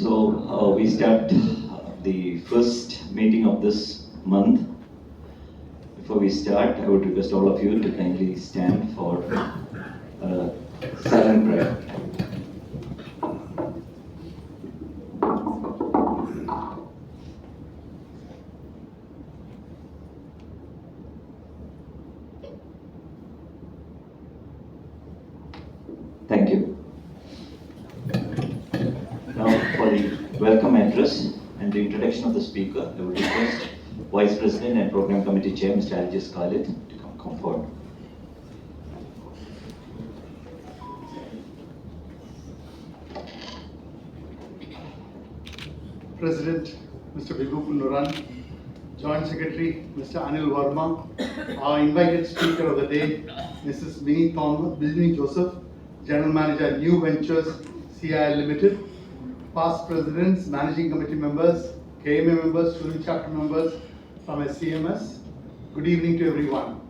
We start the first meeting of this month. Before we start, I would request all of you to kindly stand for silent prayer. Thank you. Now for the welcome address and the introduction of the speaker, I would request Vice President and Program Committee Chair, Mr. Aljaz Khalid, to come forward. President, Mr. Bibupul Nuran, Joint Secretary, Mr. Anil Verma, our invited speaker of the day, Mrs. Minnie Joseph, General Manager, New Ventures, CIAL Limited, past presidents, managing committee members, KMA members, student chapter members from SCMS. Good evening to everyone.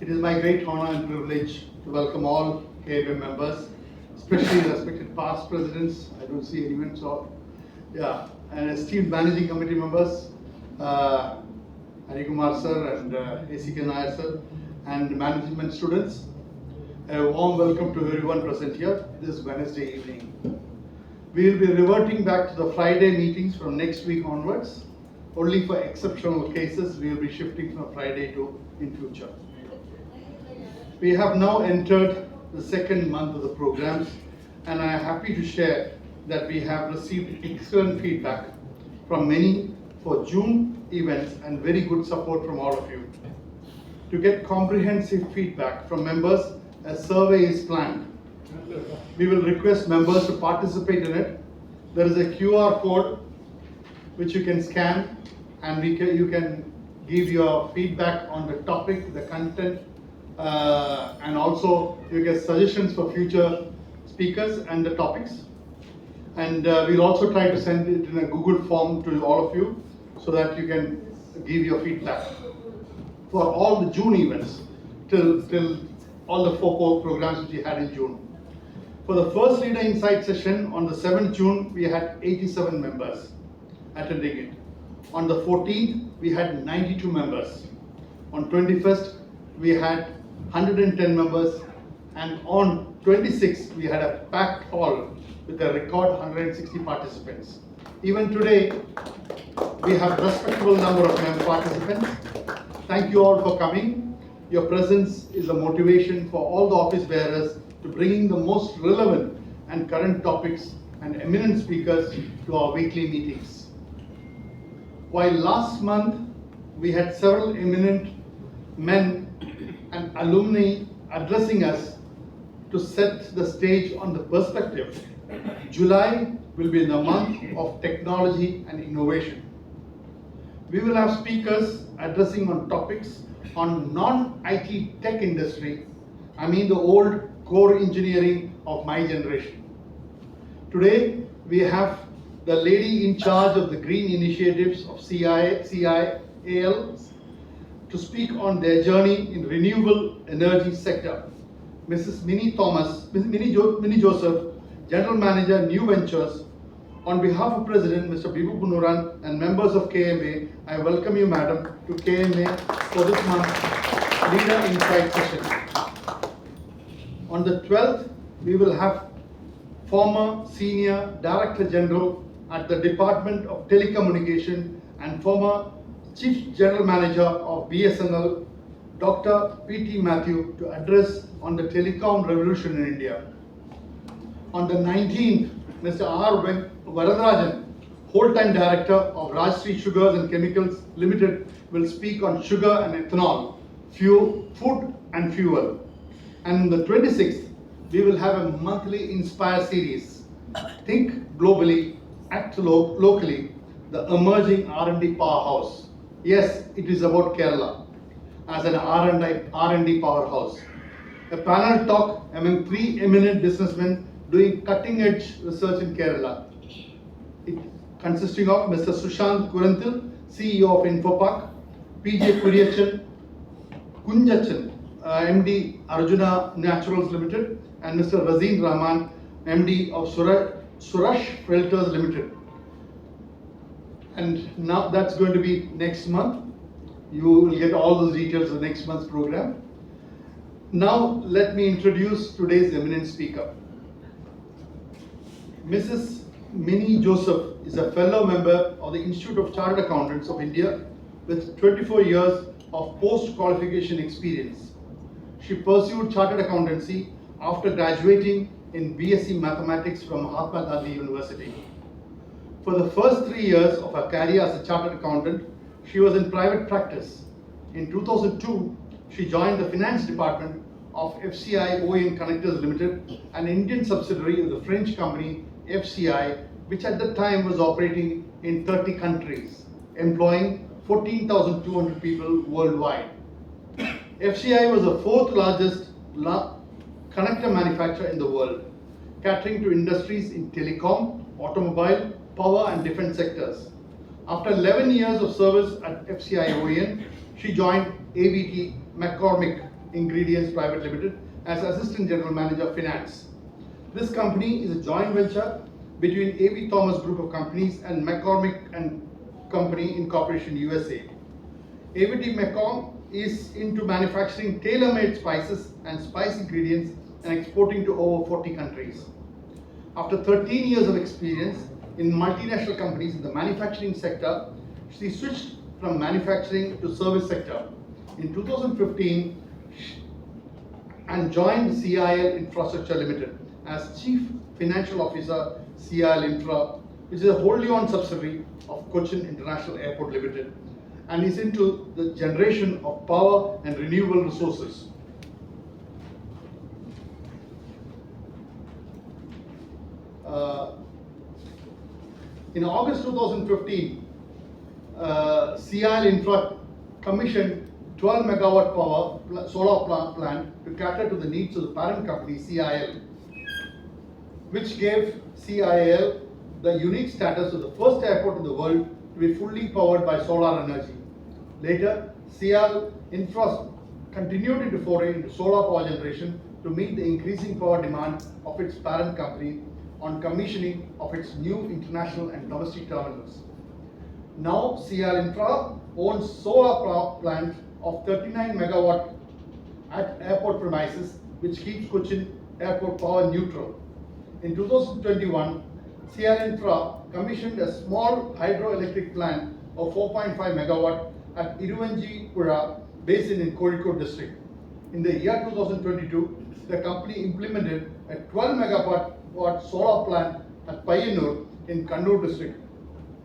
It is my great honor and privilege to welcome all KMA members, especially respected past presidents. I don't see anyone, so yeah, and esteemed managing committee members, Hari Kumar sir and ACK Nair sir, and management students. A warm welcome to everyone present here this Wednesday evening. We will be reverting back to the Friday meetings from next week onwards. Only for exceptional cases, we will be shifting from Friday to in future. We have now entered the second month of the programs, and I am happy to share that we have received excellent feedback from many for June events and very good support from all of you. To get comprehensive feedback from members, a survey is planned. We will request members to participate in it. There is a QR code which you can scan, and you can give your feedback on the topic, the content, and also you get suggestions for future speakers and the topics. And we'll also try to send it in a Google form to all of you so that you can give your feedback for all the June events till all the four programs which we had in June. For the first Leader Insight session on the 7th June, we had 87 members attending it. On the 14th, we had 92 members. On 21st, we had 110 members. And on 26th, we had a packed hall with a record 160 participants. Even today, we have a respectable number of participants. Thank you all for coming. Your presence is a motivation for all the office bearers to bringing the most relevant and current topics and eminent speakers to our weekly meetings. While last month we had several eminent men and alumni addressing us to set the stage on the perspective, July will be the month of technology and innovation. We will have speakers addressing on topics on non-IT tech industry, I mean the old core engineering of my generation. Today, we have the lady in charge of the green initiatives of CIAL to speak on their journey in renewable energy sector. Mrs. Minnie Joseph, General Manager, New Ventures. On behalf of President Mr. Bibupul Nuran and members of KMA, I welcome you, Madam, to KMA for this month's Leader Insight session. On the 12th, we will have former Senior Director General at the Department of Telecommunication and former Chief General Manager of BSNL, Dr. P.T. Matthew, to address on the telecom revolution in India. On the 19th, Mr. R. Varadarajan, whole-time Director of Rajshri Sugars and Chemicals Limited, will speak on sugar and ethanol, food and fuel. And on the 26th, we will have a monthly Inspire series, Think Globally, Act Locally, the emerging R&D powerhouse. Yes, it is about Kerala as an R&D powerhouse. A panel talk among 3 eminent businessmen doing cutting-edge research in Kerala. It consisting of Mr. Sushant Kuranthil, CEO of Infopark, PJ Kunjachan, MD Arjuna Naturals Limited, and Mr. Razeen Rahman, MD of Surash Filters Limited. And now that's going to be next month. You will get all those details of next month's program. Now let me introduce today's eminent speaker. Mrs. Minnie Joseph is a fellow member of the Institute of Chartered Accountants of India with 24 years of post-qualification experience. She pursued chartered accountancy after graduating in BSc Mathematics from Mahatma Gandhi University. For the first 3 years of her career as a chartered accountant, she was in private practice. In 2002, she joined the finance department of FCI OEM Connectors Limited, an Indian subsidiary of the French company FCI, which at the time was operating in 30 countries, employing 14,200 people worldwide. FCI was the fourth largest connector manufacturer in the world, catering to industries in telecom, automobile, power and defense sectors. After 11 years of service at FCI OEM, she joined ABT McCormick Ingredients Private Limited as Assistant General Manager of Finance. This company is a joint venture between A.B. Thomas Group of Companies and McCormick and Company Incorporation USA. ABT McCormick is into manufacturing tailor-made spices and spice ingredients and exporting to over 40 countries. After 13 years of experience in multinational companies in the manufacturing sector, she switched from manufacturing to service sector in 2015 and joined CIAL Infrastructure Limited as Chief Financial Officer, CIAL Infra, which is a wholly owned subsidiary of Cochin International Airport Limited, and is into the generation of power and renewable resources. In August 2015, CIAL Infra commissioned 12 megawatt power solar plant to cater to the needs of the parent company CIAL, which gave CIAL the unique status of the first airport in the world to be fully powered by solar energy. Later, CIAL Infra continued into foray into solar power generation to meet the increasing power demand of its parent company on commissioning of its new international and domestic terminals. Now, CIAL Infra owns solar power plant of 39 megawatt at airport premises, which keeps Cochin Airport power neutral. In 2021, CIAL Infra commissioned a small hydroelectric plant of 4.5 megawatt at Iruvanjipura Basin in Kozhikode district. In the year 2022, the company implemented a 12 megawatt solar plant at Payyanur in Kannur district,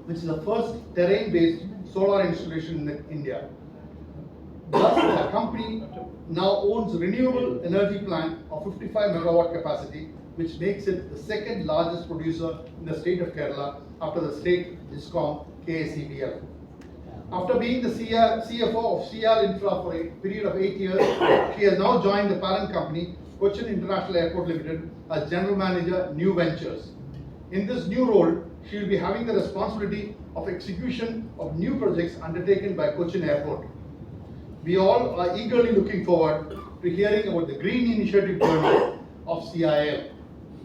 which is the first terrain-based solar installation in India. Thus, the company now owns renewable energy plant of 55 megawatt capacity, which makes it the second largest producer in the state of Kerala after the state DISCOM KCBL. After being the CFO of CIAL Infra for a period of 8 years, she has now joined the parent company, Cochin International Airport Limited, as General Manager, New Ventures. In this new role, she will be having the responsibility of execution of new projects undertaken by Cochin Airport. We all are eagerly looking forward to hearing about the green initiative journey of CIAL.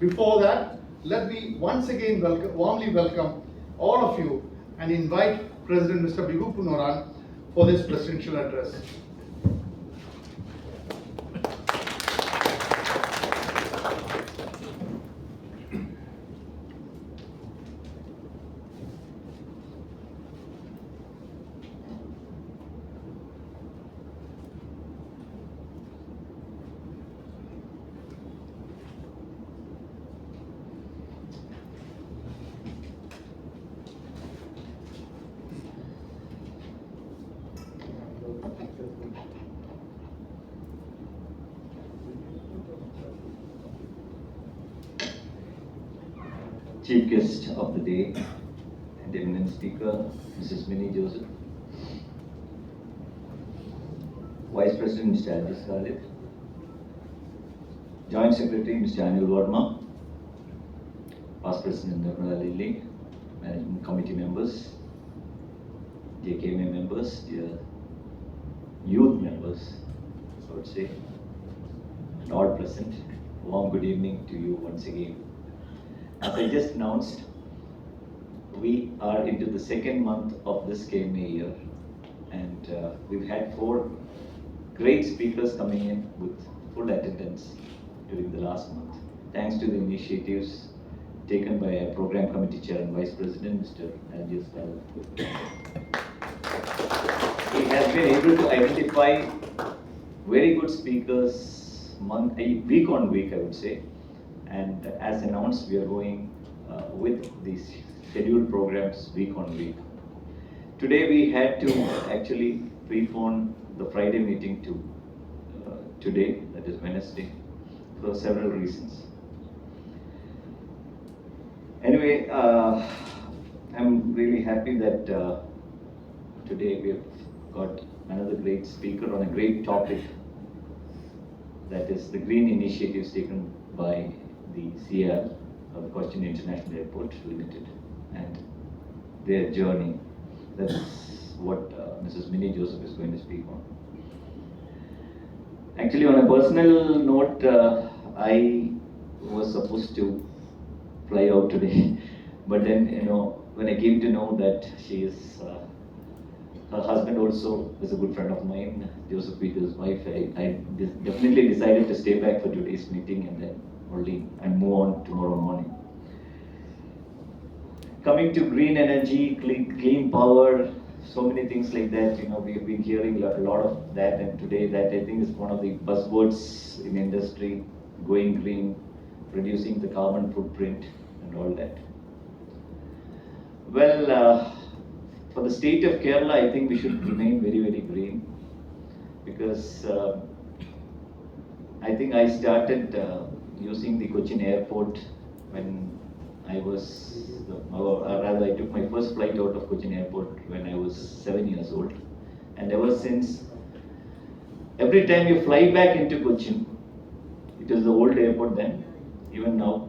Before that, let me once again warmly welcome all of you and invite President Mr. Bibu Punoran for this presidential address. Chief guest of the day and eminent speaker, Mrs. Minnie Joseph, Vice President Mr. Ajis Khalid, Joint Secretary Mr. Anil Verma, Past President Nirmala Lilly, Management Committee members, dear KMA members, dear youth members, so I would say, and all present, warm good evening to you once again. as I just announced, we are into the second month of this KMA year, and we've had 4 great speakers coming in with full attendance during the last month. Thanks to the initiatives taken by our program committee chair and vice president, Mr. CIAL. He has been able to identify very good speakers week on week, I would say. And as announced, we are going with these scheduled programs week on week. Today we had to actually prepone the Friday meeting to today, that is Wednesday, for several reasons. Anyway, I'm really happy that today we have got another great speaker on a great topic, that is the green initiatives taken by the CIAL, of Cochin International Airport Limited, and their journey. That's what Mrs. Minnie Joseph is going to speak on. Actually, on a personal note, I was supposed to fly out today, but then, when I came to know that she is, her husband also is a good friend of mine, Joseph Peter's wife, I definitely decided to stay back for today's meeting and then and move on tomorrow morning. Coming to green energy, clean power, so many things like that, we've been hearing a lot of that, and today that I think is one of the buzzwords in industry, going green, reducing the carbon footprint and all that. Well, for the state of Kerala, I think we should remain very, very green, because I think I started using the Cochin airport when I was, or rather I took my first flight out of Cochin airport when I was 7 years old. And ever since, every time you fly back into Cochin, it is the old airport then, even now,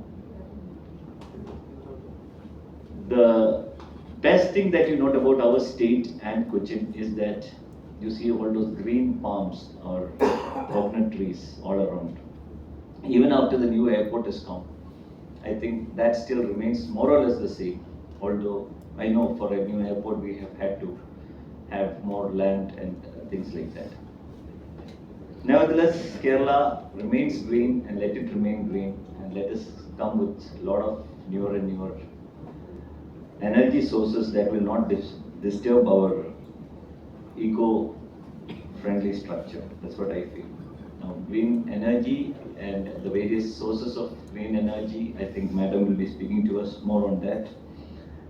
the best thing that you note about our state and Cochin is that you see all those green palms or coconut trees all around. Even after the new airport has come, I think that still remains more or less the same. Although I know for a new airport we have had to have more land and things like that. Nevertheless, Kerala remains green, and let it remain green, and let us come with a lot of newer and newer energy sources that will not disturb our eco-friendly structure. That's what I feel. Now, green energy and the various sources of green energy, I think Madam will be speaking to us more on that.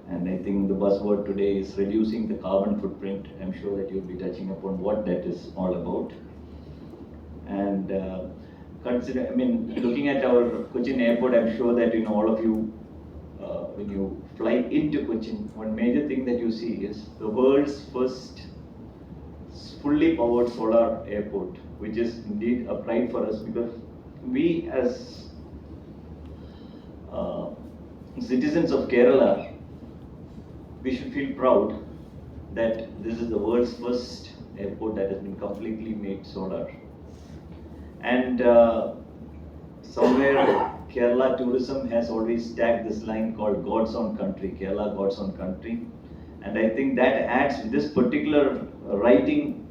And I think the buzzword today is reducing the carbon footprint. I'm sure that you'll be touching upon what that is all about. And looking at our Cochin airport, I'm sure that all of you, when you fly into Cochin, one major thing that you see is the world's first fully powered solar airport, which is indeed a pride for us, because we as citizens of Kerala, we should feel proud that this is the world's first airport that has been completely made solar. And somewhere Kerala tourism has always tagged this line called God's own country, Kerala God's own country. And I think that adds, this particular writing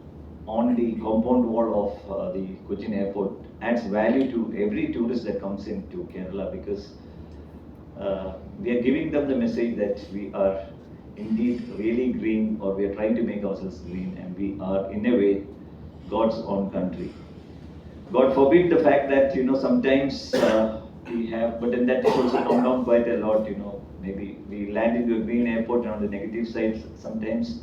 on the compound wall of the Cochin airport adds value to every tourist that comes into Kerala, because we are giving them the message that we are indeed really green, or we are trying to make ourselves green, and we are in a way God's own country. God forbid the fact that sometimes we have, but then that has also come down quite a lot. Maybe we land into a green airport, and on the negative side, sometimes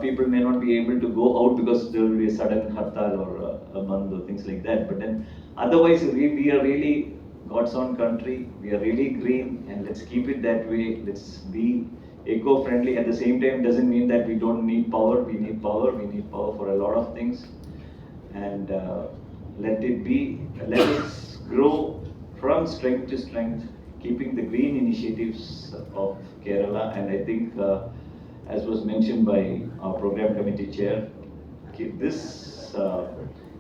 people may not be able to go out because there will be a sudden hartal or a bandh or things like that. But then otherwise, we are really God's own country. We are really green, and let's keep it that way. Let's be eco-friendly. At the same time, doesn't mean that we don't need power. We need power. We need power for a lot of things. And let us grow from strength to strength, keeping the green initiatives of Kerala. And I think, as was mentioned by our program committee chair, this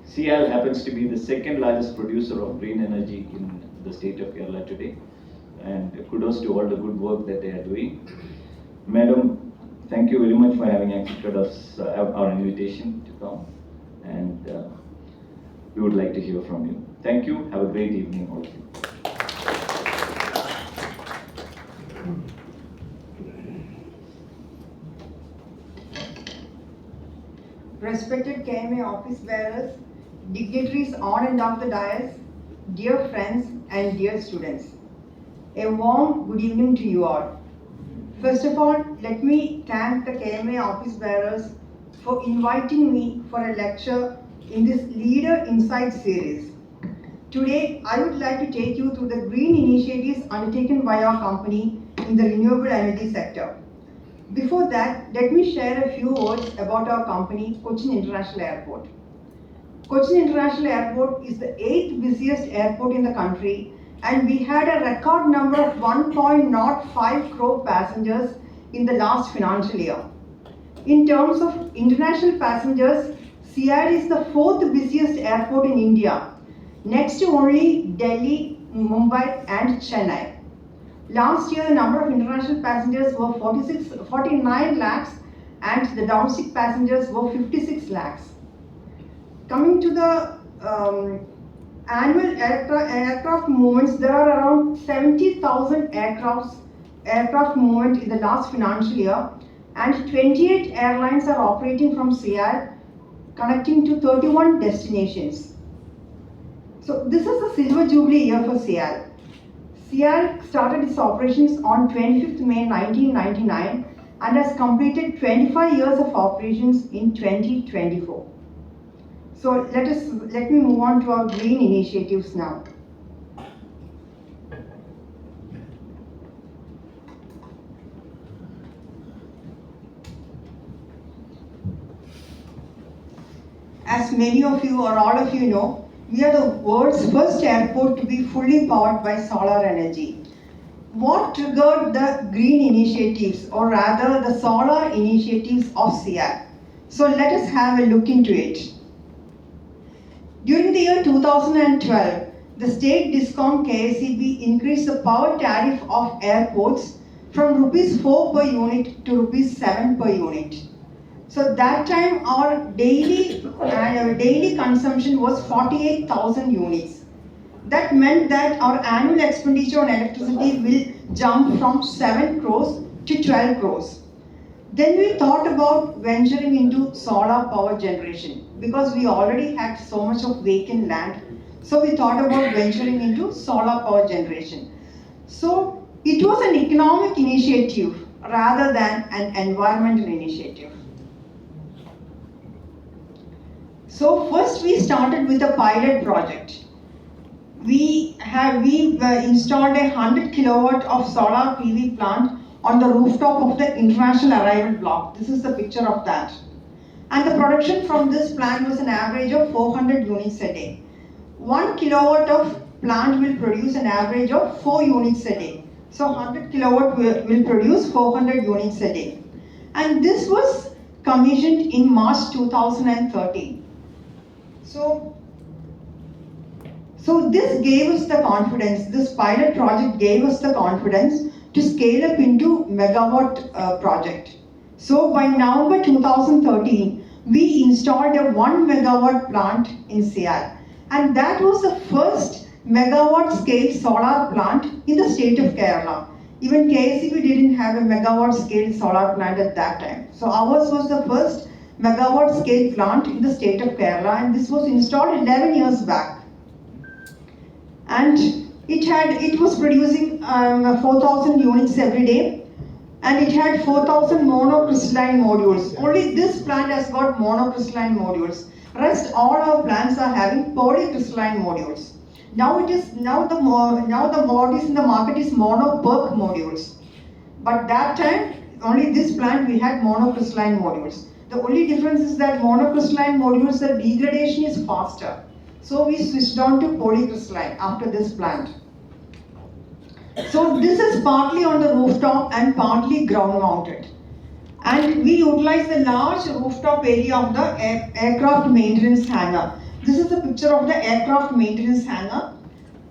CIAL happens to be the second largest producer of green energy in the state of Kerala today. and kudos to all the good work that they are doing. Madam, thank you very much for having accepted us our invitation to come, and we would like to hear from you. Thank you. Have a great evening, all of you. Respected KMA office bearers, dignitaries on and off the dais, dear friends and dear students, a warm good evening to you all. First of all, let me thank the KMA office bearers for inviting me for a lecture in this Leader Insight series. Today, I would like to take you through the green initiatives undertaken by our company in the renewable energy sector. Before that, let me share a few words about our company, Cochin International Airport. Cochin International Airport is the 8th busiest airport in the country, and we had a record number of 1.05 crore passengers in the last financial year. In terms of international passengers, CIAL is the 4th busiest airport in India, next to only Delhi, Mumbai and Chennai. Last year, the number of international passengers were 49 lakhs and the domestic passengers were 56 lakhs. Coming to the annual aircraft movements, there are around 70,000 aircraft movement in the last financial year, and 28 airlines are operating from CIAL, connecting to 31 destinations. So this is the silver jubilee year for CIAL. CIAL started its operations on 25th May 1999 and has completed 25 years of operations in 2024. So let me move on to our green initiatives now. As many of you or all of you know, we are the world's first airport to be fully powered by solar energy. What triggered the green initiatives, or rather the solar initiatives of CIAL? So let us have a look into it. During the year 2012, the state discom KSEB increased the power tariff of airports from ₹4 per unit to ₹7 per unit. So that time our daily consumption was 48,000 units. That meant that our annual expenditure on electricity will jump from 7 crores to 12 crores. Then we thought about venturing into solar power generation because we already had so much of vacant land. So we thought about venturing into solar power generation. So it was an economic initiative rather than an environmental initiative. So first we started with a pilot project. We installed a 100 kilowatt of solar PV plant on the rooftop of the International Arrival Block. This is the picture of that. And the production from this plant was an average of 400 units a day. 1 kilowatt of plant will produce an average of 4 units a day. So 100 kilowatt will produce 400 units a day. And this was commissioned in March 2013. So this gave us the confidence, this pilot project gave us the confidence to scale up into megawatt project. So by November 2013, we installed a 1 megawatt plant in CIAL. And that was the first megawatt scale solar plant in the state of Kerala. Even KSEB didn't have a megawatt scale solar plant at that time. So ours was the first megawatt scale plant in the state of Kerala, and this was installed 11 years back. And it was producing 4,000 units every day, and it had 4,000 monocrystalline modules. Only this plant has got monocrystalline modules. Rest all our plants are having polycrystalline modules. Now the what is in the market is mono-PERC modules. But that time, only this plant we had monocrystalline modules. The only difference is that monocrystalline modules, the degradation is faster. So we switched on to polycrystalline after this plant. So this is partly on the rooftop and partly ground mounted. And we utilize the large rooftop area of the aircraft maintenance hangar. This is a picture of the aircraft maintenance hangar.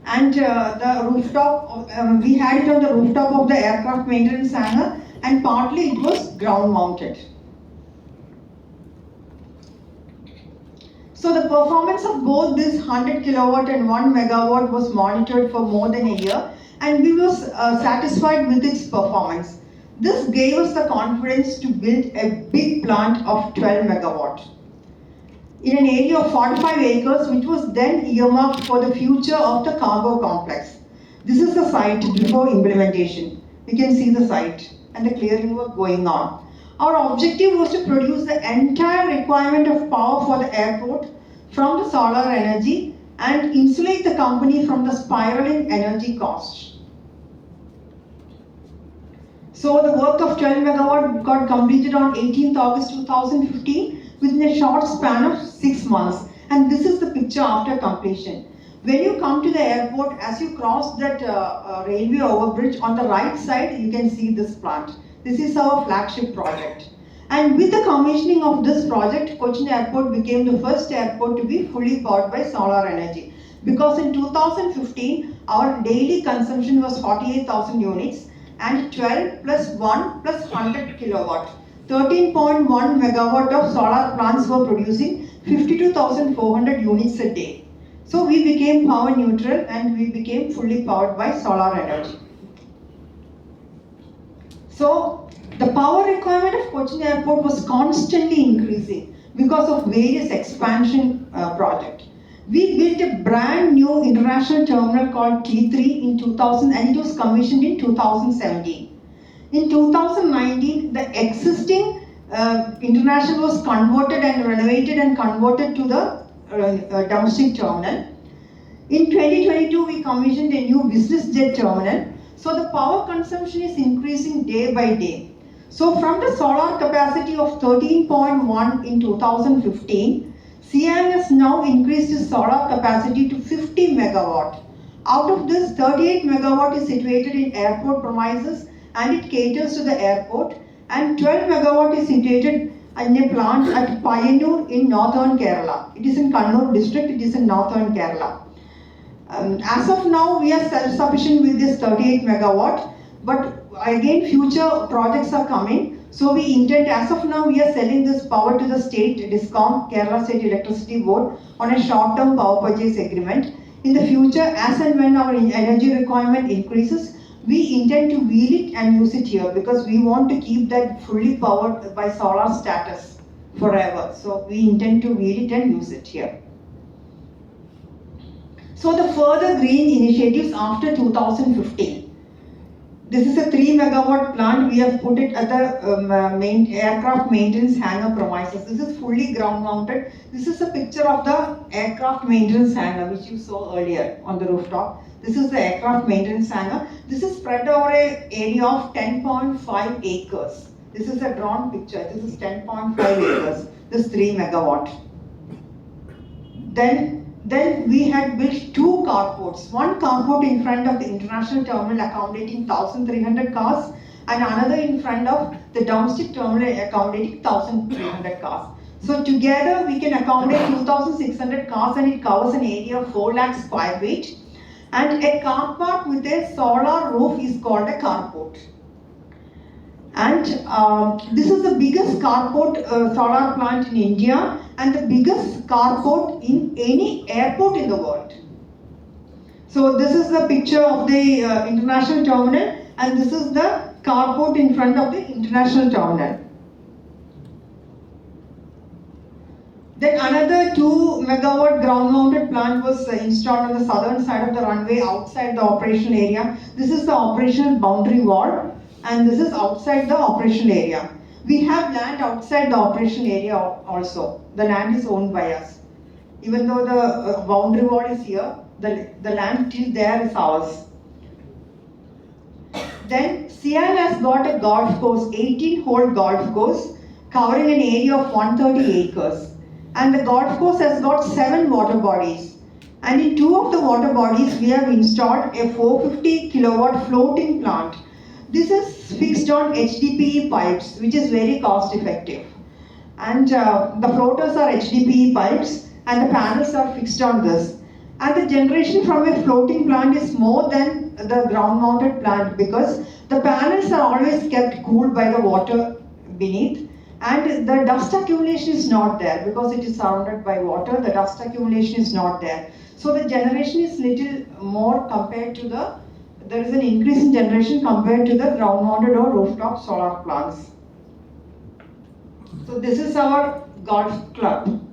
And the rooftop, we had it on the rooftop of the aircraft maintenance hangar, and partly it was ground mounted. So the performance of both this 100 kilowatt and 1 megawatt was monitored for more than a year, and we were satisfied with its performance. This gave us the confidence to build a big plant of 12 megawatt in an area of 45 acres, which was then earmarked for the future of the cargo complex. This is the site before implementation. You can see the site and the clearing work going on. Our objective was to produce the entire requirement of power for the airport from the solar energy and insulate the company from the spiraling energy costs. So the work of 12 megawatt got completed on 18th August 2015 within a short span of 6 months. And this is the picture after completion. When you come to the airport, as you cross that railway overbridge, on the right side, you can see this plant. This is our flagship project. And with the commissioning of this project, Cochin Airport became the first airport to be fully powered by solar energy. Because in 2015, our daily consumption was 48,000 units, and 12 plus 1 plus 100 kilowatt. 13.1 megawatt of solar plants were producing 52,400 units a day. So we became power neutral and we became fully powered by solar energy. So the power requirement of Cochin Airport was constantly increasing because of various expansion projects. We built a brand new international terminal called T3 in 2000 and it was commissioned in 2017. In 2019, the existing international was converted and renovated and converted to the domestic terminal. In 2022, we commissioned a new business jet terminal. So the power consumption is increasing day by day. So from the solar capacity of 13.1 in 2015, CIAL has now increased its solar capacity to 50 megawatt. Out of this, 38 megawatt is situated in airport premises and it caters to the airport, and 12 megawatt is situated in a plant at Payyanur in northern Kerala. It is in Kannur district, it is in northern Kerala. As of now, we are self-sufficient with this 38 megawatt, but again future projects are coming. So we intend, as of now, we are selling this power to the state DISCOM, Kerala State Electricity Board, on a short-term power purchase agreement. In the future, as and when our energy requirement increases, we intend to wheel it and use it here because we want to keep that fully powered by solar status forever. So we intend to wheel it and use it here. So the further green initiatives after 2015. This is a 3 megawatt plant. We have put it at the main aircraft maintenance hangar premises. This is fully ground mounted. This is a picture of the aircraft maintenance hangar which you saw earlier on the rooftop. This is the aircraft maintenance hangar. This is spread over an area of 10.5 acres. This is a drawn picture. This is 10.5 acres. This 3 megawatt. Then we had built 2 carports. One carport in front of the international terminal accommodating 1,300 cars and another in front of the domestic terminal accommodating 1,300 cars. So together we can accommodate 2,600 cars and it covers an area of 4 lakh square feet. And a car park with a solar roof is called a carport. And this is the biggest carport solar plant in India and the biggest carport in any airport in the world. So this is the picture of the international terminal and this is the carport in front of the international terminal. Then another 2 megawatt ground mounted plant was installed on the southern side of the runway outside the operational area. This is the operational boundary wall and this is outside the operational area. We have land outside the operational area also. The land is owned by us. Even though the boundary wall is here, the land till there is ours. Then CIAL has got a golf course, 18-hole golf course covering an area of 130 acres. And the golf course has got 7 water bodies. And in 2 of the water bodies, we have installed a 450 kilowatt floating plant. This is fixed on HDPE pipes, which is very cost effective. And the floaters are HDPE pipes and the panels are fixed on this. And the generation from a floating plant is more than the ground mounted plant because the panels are always kept cool by the water beneath, and the dust accumulation is not there because it is surrounded by water. The dust accumulation is not there. So the generation is little more compared to there is an increase in generation compared to the ground mounted or rooftop solar plants. So this is our golf club.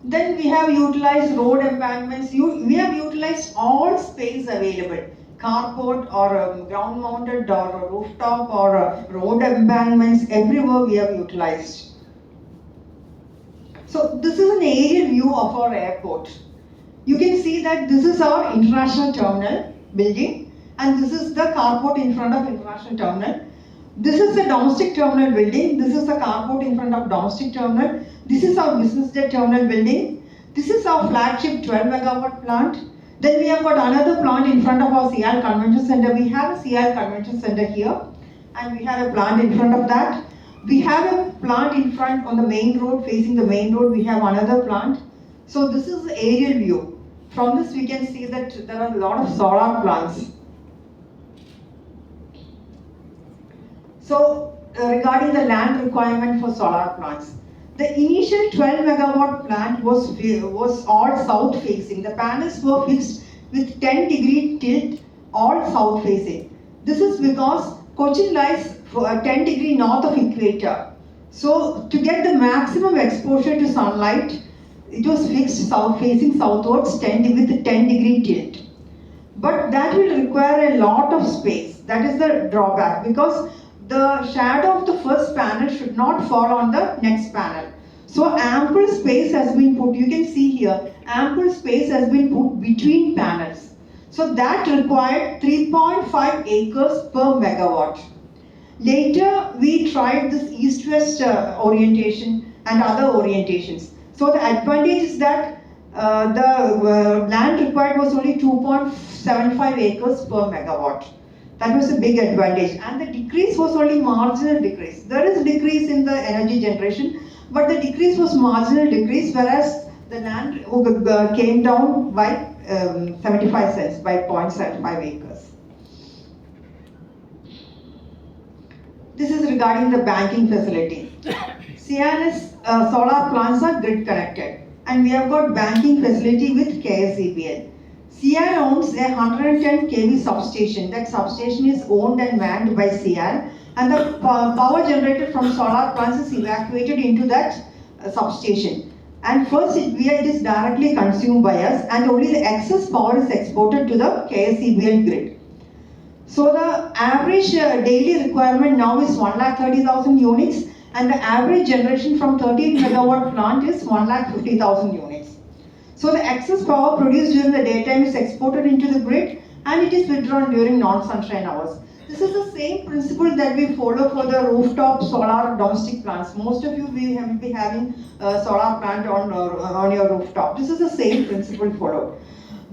Then we have utilized road embankments. We have utilized all space available. Carport or ground mounted or rooftop or road embankments, everywhere we have utilized. So this is an aerial view of our airport. You can see that this is our international terminal building and this is the carport in front of international terminal. This is the domestic terminal building. This is the carport in front of domestic terminal. This is our business jet terminal building. This is our flagship 12 megawatt plant. Then we have got another plant in front of our CIAL Convention Center. We have a CIAL Convention Center here and we have a plant in front of that. We have a plant in front on the main road, facing the main road. We have another plant. So this is the aerial view. From this we can see that there are a lot of solar plants. So regarding the land requirement for solar plants, the initial 12 megawatt plant was all south facing. The panels were fixed with 10-degree tilt, all south facing. This is because Cochin lies 10 degree north of equator. So to get the maximum exposure to sunlight, it was fixed south facing southwards with 10-degree tilt. But that will require a lot of space. That is the drawback because the shadow of the first panel should not fall on the next panel. So ample space has been put, you can see here, ample space has been put between panels. So that required 3.5 acres per megawatt. Later we tried this east-west orientation and other orientations. So the advantage is that the land required was only 2.75 acres per megawatt. That was a big advantage, and the decrease was only marginal decrease. There is decrease in the energy generation, but the decrease was marginal decrease, whereas the land came down by 75 cents, by 0.75 acres. This is regarding the banking facility. CIAL's solar plants are grid connected, and we have got banking facility with KSEBL. CIAL owns a 110 kV substation. That substation is owned and manned by CIAL, and the power generated from solar plants is evacuated into that substation. And first it is directly consumed by us, and only the excess power is exported to the KSEBL grid. So the average daily requirement now is 1,30,000 units, and the average generation from 13 megawatt plant is 1,50,000 units. So the excess power produced during the daytime is exported into the grid and it is withdrawn during non-sunshine hours. This is the same principle that we follow for the rooftop solar domestic plants. Most of you will be having a solar plant on your rooftop. This is the same principle followed.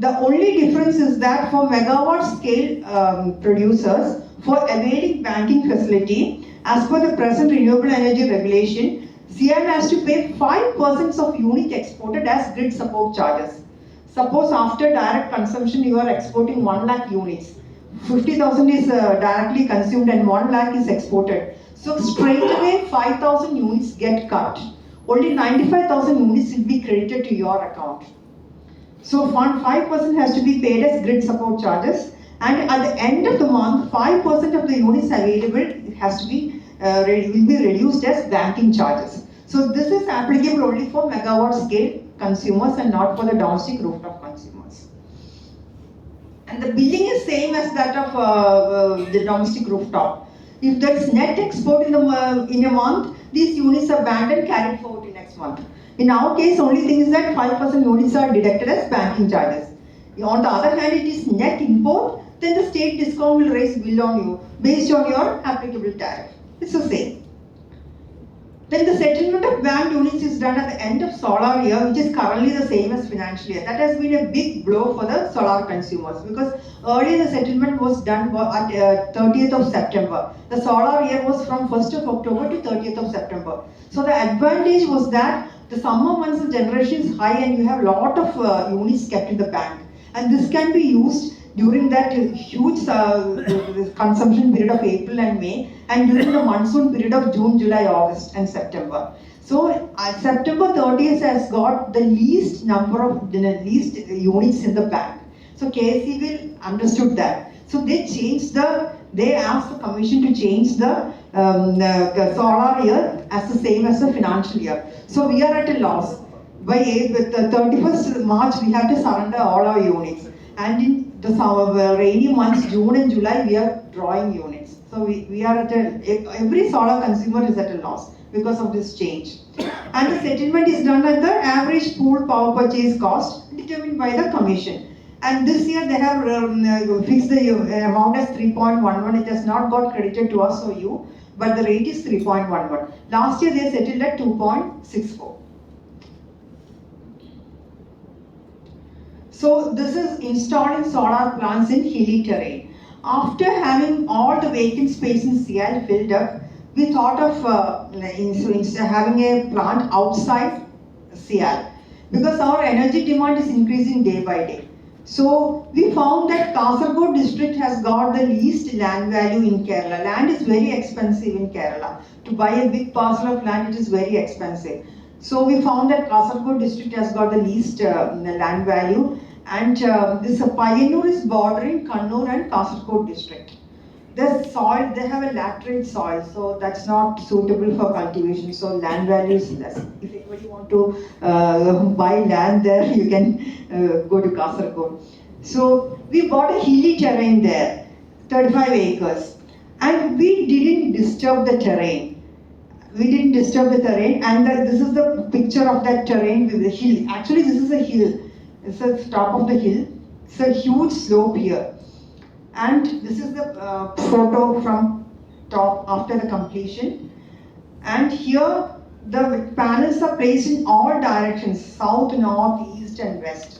The only difference is that for megawatt scale producers, for availing banking facility, as per the present renewable energy regulation, CIAL has to pay 5% of unit exported as grid support charges. Suppose after direct consumption you are exporting 1 lakh units. 50,000 is directly consumed and 1 lakh is exported. So straight away 5,000 units get cut. Only 95,000 units will be credited to your account. So 5% has to be paid as grid support charges, and at the end of the month 5% of the units available has to be will be reduced as banking charges. So this is applicable only for megawatt scale consumers and not for the domestic rooftop consumers. And the billing is same as that of the domestic rooftop. If there is net export in a month, these units are banned and carried forward in next month. In our case, only thing is that 5% units are deducted as banking charges. On the other hand, it is net import, then the state discount will raise bill on you based on your applicable tariff. It's the same. Then the settlement of banked units is done at the end of solar year, which is currently the same as financial year. That has been a big blow for the solar consumers because earlier the settlement was done at 30th of September. The solar year was from 1st of October to 30th of September. So the advantage was that the summer months the generation is high and you have a lot of units kept in the bank. And this can be used during that huge consumption period of April and May, and during the monsoon period of June, July, August and September. So September 30th has got the least number of least units in the bank. So KCB understood that. So they asked the commission to change the solar year as the same as the financial year. So we are at a loss. By the 31st March, we have to surrender all our units. And in the rainy months, June and July, we are drawing units. So we are at every solar consumer is at a loss because of this change. And the settlement is done at the average pool power purchase cost determined by the commission. And this year they have fixed the amount as 3.11. It has not got credited to us or you, but the rate is 3.11. Last year they settled at 2.64. So this is installing solar plants in hilly terrain. After having all the vacant space in CIAL filled up, we thought of having a plant outside CIAL because our energy demand is increasing day by day. So we found that Kasaragod district has got the least land value in Kerala. Land is very expensive in Kerala. To buy a big parcel of land, it is very expensive. So we found that Kasaragod district has got the least land value, and this Payyanur is bordering Kannur and Kasaragod district. The soil, they have a laterite soil, so that's not suitable for cultivation, so land value is less. If anybody want to buy land there, you can go to Kasaragod. So we bought a hilly terrain there, 35 acres, and we didn't disturb the terrain. And this is the picture of that terrain with the hill. Actually, this is a hill. It's the top of the hill. It's a huge slope here. And this is the photo from top after the completion. And here the panels are placed in all directions, south, north, east and west.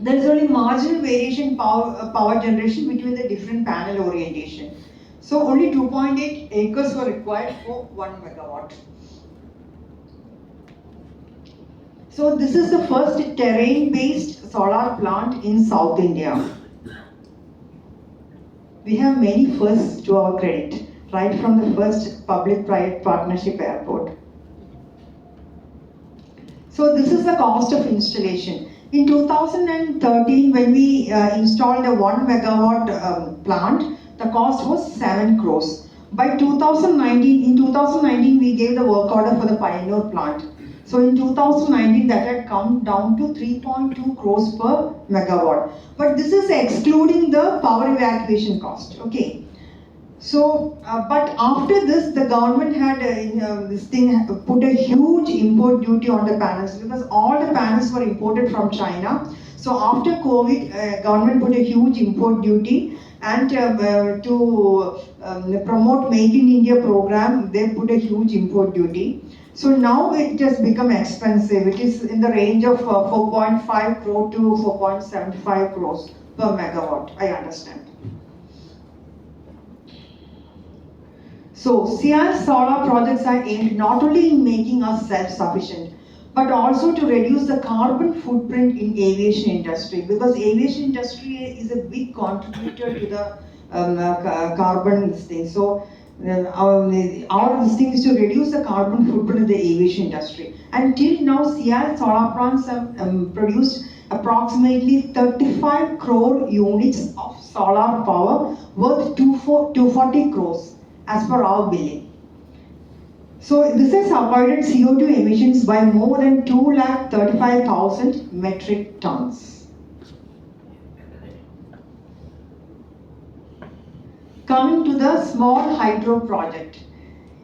There is only marginal variation power generation between the different panel orientation. So only 2.8 acres were required for 1 megawatt. So this is the first terrain-based solar plant in South India. We have many firsts to our credit, right from the first public-private partnership airport. So this is the cost of installation. In 2013, when we installed a 1 megawatt plant, the cost was 7 crores. In 2019, we gave the work order for the Payyanur plant. So in 2019, that had come down to 3.2 crores per megawatt. But this is excluding the power evacuation cost. Okay. So, but after this, the government had put a huge import duty on the panels because all the panels were imported from China. So after COVID, government put a huge import duty, and to promote Make in India program, they put a huge import duty. So now it has become expensive. It is in the range of 4.5 crore to 4.75 crores per megawatt, I understand. So CIAL solar projects are aimed not only in making us self-sufficient, but also to reduce the carbon footprint in aviation industry, because aviation industry is a big contributor to the carbon thing. So our thing is to reduce the carbon footprint of the aviation industry. And till now, CIAL solar plants have produced approximately 35 crore units of solar power worth 240 crores as per our billing. So this has avoided CO2 emissions by more than 235,000 metric tons. Coming to the small hydro project.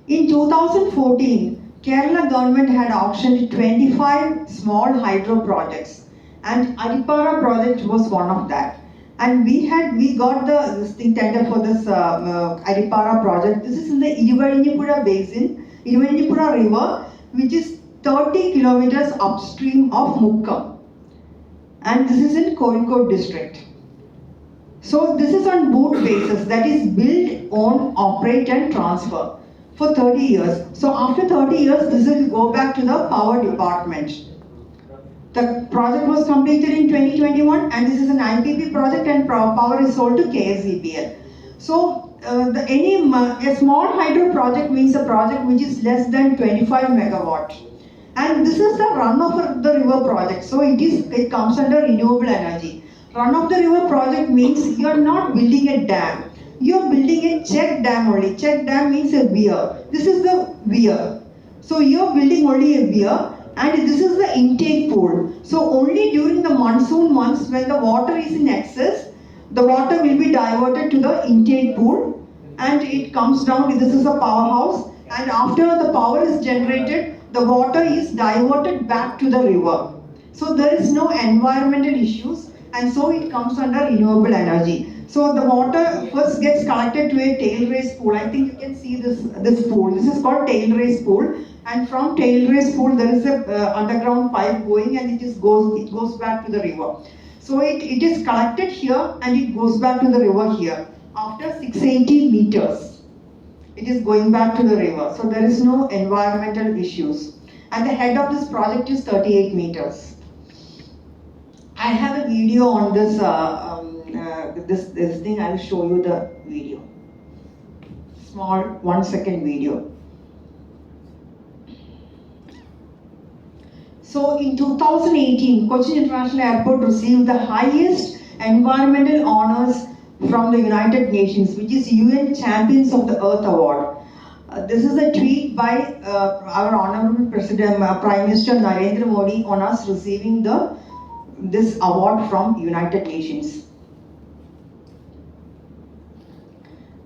In 2014, Kerala government had auctioned 25 small hydro projects, and Adipara project was one of that. And we got this tender for this Adipara project. This is in the Iruvarinipura basin, Iruvarinipura river, which is 30 kilometers upstream of Mukkam. And this is in Kozhikode district. So this is on BOOT basis, that is build, own, operate and transfer. for 30 years. So after 30 years, this will go back to the power department. The project was completed in 2021 and this is an IPP project and power is sold to KSEBL. So a small hydro project means a project which is less than 25 megawatt. And this is the run of the river project. So it comes under renewable energy. Run of the river project means you are not building a dam. You are building a check dam only. Check dam means a weir. This is the weir. So you are building only a weir and this is the intake pool. So only during the monsoon months when the water is in excess, the water will be diverted to the intake pool and it comes down. This is a powerhouse and after the power is generated, the water is diverted back to the river. So there is no environmental issues and so it comes under renewable energy. So the water first gets collected to a tail race pool. I think you can see this pool. This is called tail race pool and from tail race pool there is a underground pipe going and it goes back to the river. So it is collected here and it goes back to the river here. After 680 meters, it is going back to the river. So there is no environmental issues. And the head of this project is 38 meters. I have a video on this this thing. I will show you the video. Small 1 second video. So in 2018, Cochin International Airport received the highest environmental honors from the United Nations, which is UN Champions of the Earth Award. This is a tweet by our Honorable President, Prime Minister Narendra Modi on us receiving this award from United Nations.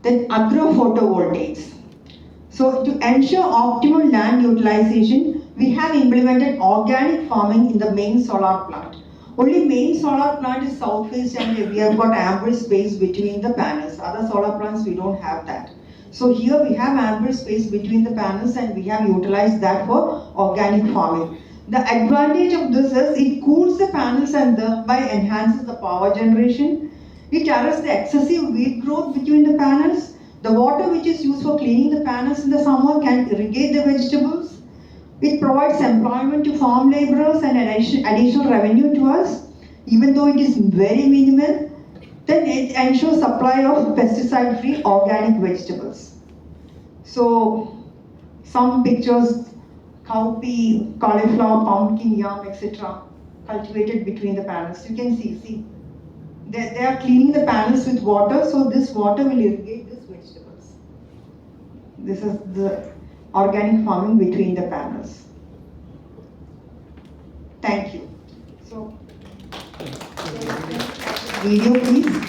Then agro-photovoltaics. So to ensure optimal land utilization, we have implemented organic farming in the main solar plant. Only main solar plant is south-faced and we have got ample space between the panels. Other solar plants, we don't have that. So here we have ample space between the panels and we have utilized that for organic farming. The advantage of this is it cools the panels and thereby enhances the power generation. It arrests the excessive weed growth between the panels. The water which is used for cleaning the panels in the summer can irrigate the vegetables. It provides employment to farm laborers and additional revenue to us, even though it is very minimal. Then it ensures supply of pesticide-free organic vegetables. So some pictures, cowpea, cauliflower, pumpkin, yam, etc. cultivated between the panels. You can see, they are cleaning the panels with water, so this water will irrigate these vegetables. This is the organic farming between the panels. Thank you. So, video please.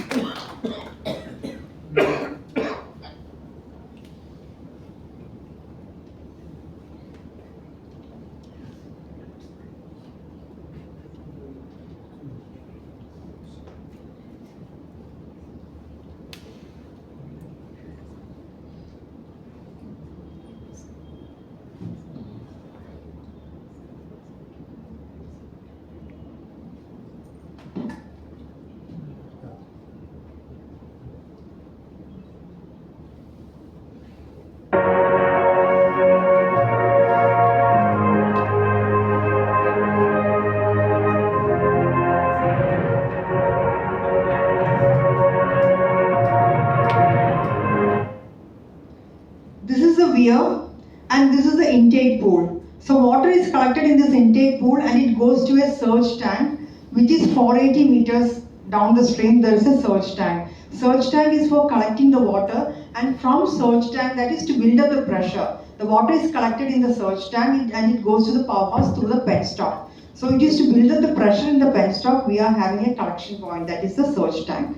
And this is the intake pool. So water is collected in this intake pool and it goes to a surge tank which is 480 meters down the stream. There is a surge tank. Surge tank is for collecting the water and from surge tank, that is to build up the pressure. The water is collected in the surge tank and it goes to the powerhouse through the penstock. So it is to build up the pressure in the penstock. We are having a collection point, that is the surge tank.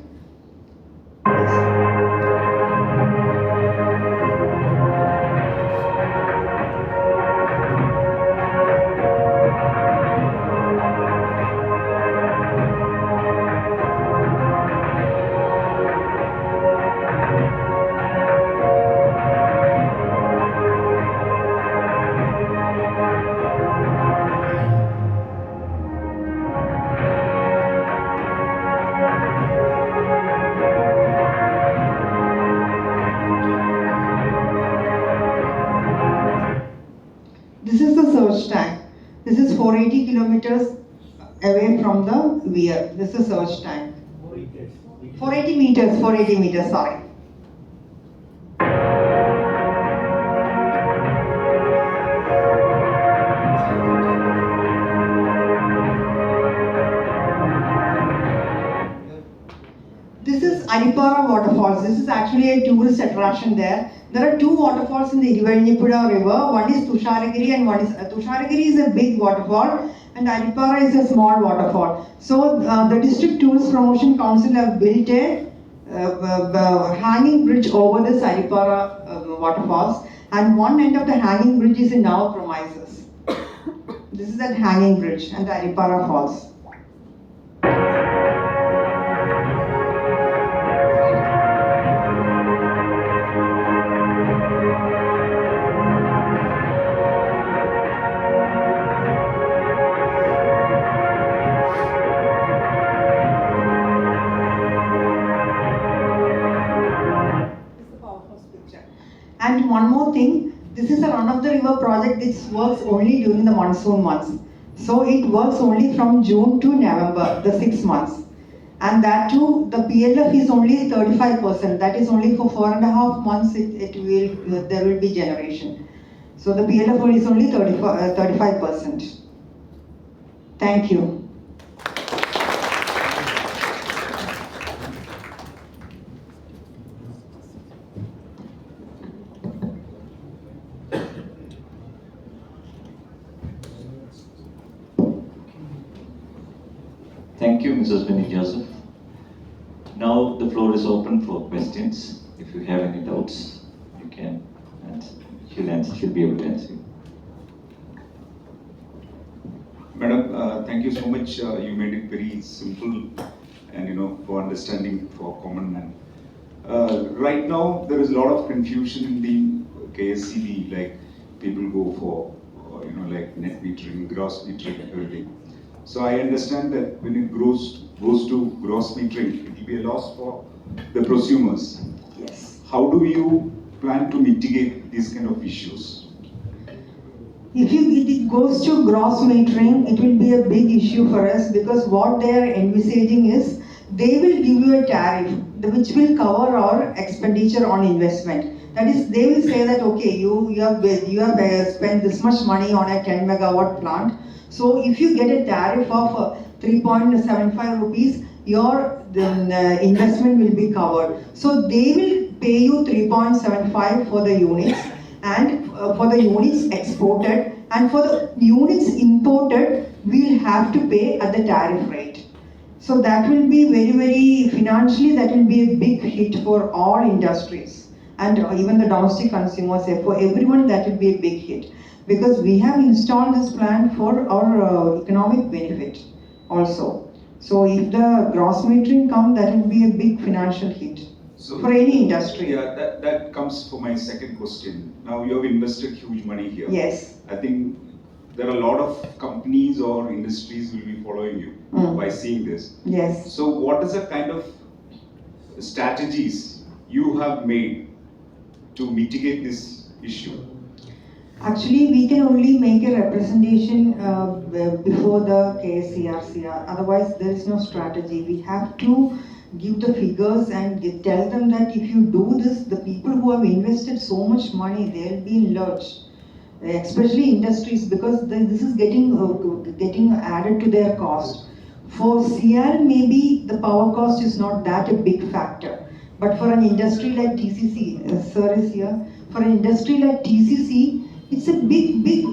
480 kilometers away from the weir. This is a surge tank. 480 meters, sorry. This is Aripara waterfalls. This is actually a tourist attraction there. There are two waterfalls in the Ivanipura river. One is Tusharagiri and one is Tusharagiri is a big waterfall and Aripara is a small waterfall. So the District Tourist Promotion Council have built a hanging bridge over this Aripara waterfalls, and one end of the hanging bridge is in our premises. This is that hanging bridge and the Aripara falls. And one more thing, this is a run-of-the-river project which works only during the monsoon months. So it works only from June to November, the 6 months. And that too, the PLF is only 35%. That is only for 4.5 months there will be generation. So the PLF is only 35%. Thank you. Thank you, Mrs. Benny Joseph. Now the floor is open for questions. If you have any doubts, you can, and she'll be able to answer you. Madam, thank you so much. You made it very simple and for understanding for common man. Right now, there is a lot of confusion in the KSCB. Like people go for like net metering, gross metering, everything. So I understand that when it goes to gross metering, it will be a loss for the prosumers. Yes. How do you plan to mitigate these kind of issues? If it goes to gross metering, it will be a big issue for us, because what they are envisaging is they will give you a tariff which will cover our expenditure on investment. That is, they will say that okay, you have spent this much money on a 10 megawatt plant. So if you get a tariff of 3.75 rupees, your investment will be covered. So they will pay you 3.75 for the units, and for the units exported, and for the units imported, we'll have to pay at the tariff rate. So that will be very financially, that will be a big hit for all industries and even the domestic consumers. For everyone, that will be a big hit, because we have installed this plant for our economic benefit also. So if the gross metering comes, that will be a big financial hit for any industry. Yeah, that comes for my second question. Now you have invested huge money here. Yes. I think there are a lot of companies or industries will be following you by seeing this. Yes. So what is the kind of strategies you have made to mitigate this issue? Actually, we can only make a representation before the KSCRCR. Otherwise, there is no strategy. We have to give the figures and tell them that if you do this, the people who have invested so much money, they'll be in lurch. Especially industries, because this is getting added to their cost. For CIAL, maybe the power cost is not that a big factor. But for an industry like TCC, sir is here, for an industry like TCC, it's a big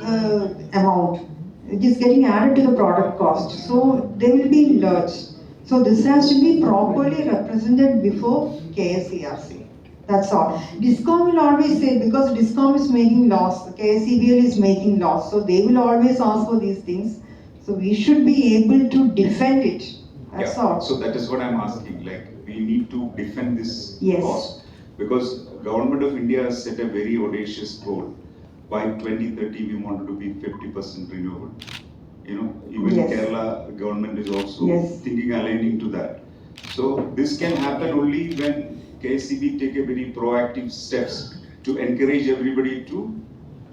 amount. It is getting added to the product cost. So they will be in lurch. So this has to be properly represented before KSCRC. That's all. DISCOM will always say, because DISCOM is making loss, KSCBL is making loss. So they will always ask for these things. So we should be able to defend it. That's all. So that is what I'm asking. Like, we need to defend this Yes. cost. Because Government of India has set a very audacious goal. By 2030, we wanted to be 50% renewable. Even Yes. Kerala government is also Yes. thinking aligning to that. So this can happen only when KSCB take a very proactive steps to encourage everybody to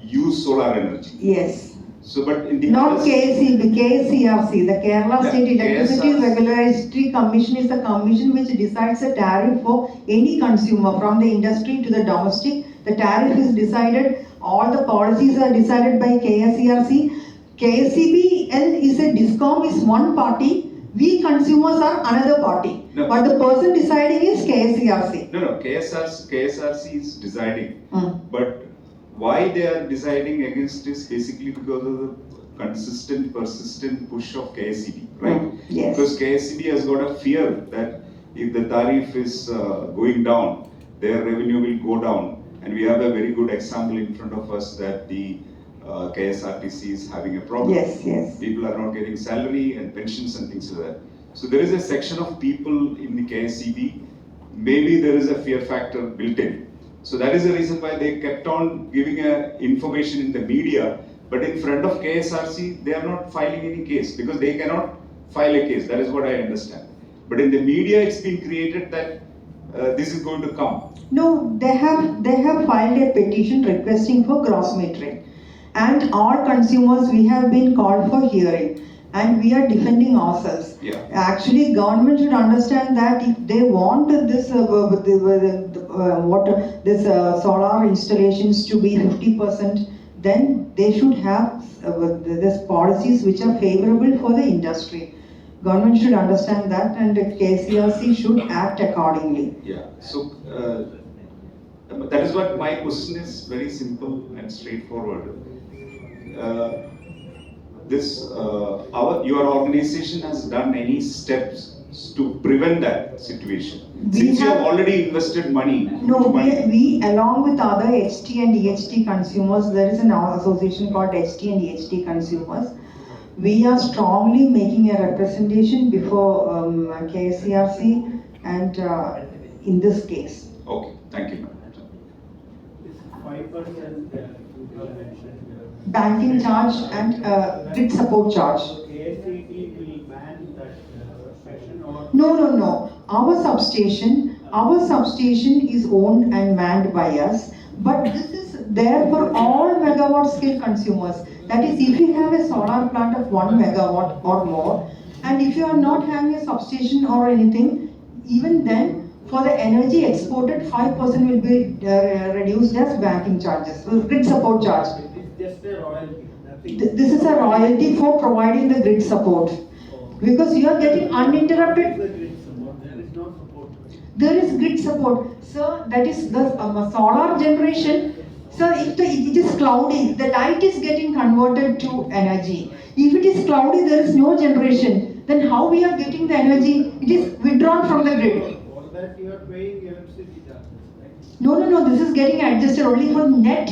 use solar energy. Yes. So, but in the Not others- KCB, KCRC, the Kerala Yeah, State Electricity KSRC. Regulatory Commission is the commission which decides a tariff for any consumer from the industry to the domestic. The tariff is decided, all the policies are decided by KSERC. KCBL is a DISCOM is one party, we consumers are another party. No. But the person deciding is KSERC. No, KSRC is deciding. Mm. But why they are deciding against is basically because of the consistent, persistent push of KSEB, right? Yes. Because KSEB has got a fear that if the tariff is going down, their revenue will go down. And we have a very good example in front of us that the KSRTC is having a problem. Yes, yes. People are not getting salary and pensions and things like that. So there is a section of people in the KSEB, maybe there is a fear factor built in. So that is the reason why they kept on giving information in the media, but in front of KSRC, they are not filing any case because they cannot file a case. That is what I understand. But in the media, it's been created that this is going to come. No, they have filed a petition requesting for gross metering. And all consumers, we have been called for hearing. And we are defending ourselves. Yeah. Actually, government should understand that if they want this solar installations to be 50%, then they should have these policies which are favorable for the industry. Government should understand that, and the KCRC should act accordingly. Yeah. So that is what my question is, very simple and straightforward. Your organization has done any steps to prevent that situation? Since you have already invested money. No, we along with other HT and EHT consumers, there is an association called HT and EHT consumers. We are strongly making a representation before KCRC and in this case. Okay, thank you, madam. 5% Banking charge and grid support charge. KSEB will ban that section or? No. Our substation is owned and manned by us, but this is there for all megawatt scale consumers. That is, if you have a solar plant of 1 megawatt or more, and if you are not having a substation or anything, even then, for the energy exported, 5% will be reduced as banking charges, grid support charge. It's just a royalty, nothing. This is a royalty for providing the grid support. Because you are getting uninterrupted. There is no support. There is grid support. Sir, that is the solar generation. Sir, if it is cloudy, the light is getting converted to energy. If it is cloudy, there is no generation. Then how we are getting the energy? It is withdrawn from the grid. For that you are paying electricity charges, right? No. This is getting adjusted only for net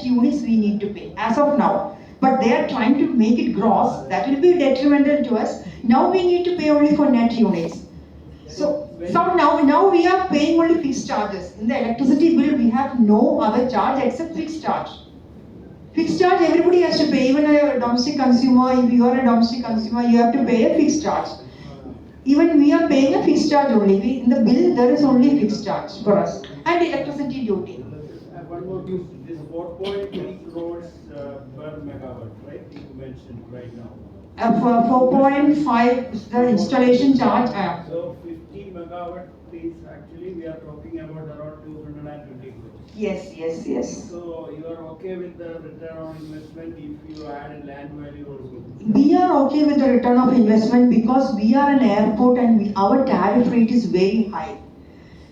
units we need to pay as of now. But they are trying to make it gross. That will be detrimental to us. Now we need to pay only for net units. So now we are paying only fixed charges. In the electricity bill, we have no other charge except fixed charge. Fixed charge everybody has to pay. Even a domestic consumer, if you are a domestic consumer, you have to pay a fixed charge. Even we are paying a fixed charge only. In the bill, there is only fixed charge for us and electricity duty. One more question, this 4.3 crores per megawatt, right? You mentioned right now. For 4.5 the installation charge. So 50 megawatt is actually we are talking about around 220 crores. Yes. So you are okay with the return on investment if you add land value also? We are okay with the return of investment because we are an airport and our tariff rate is very high.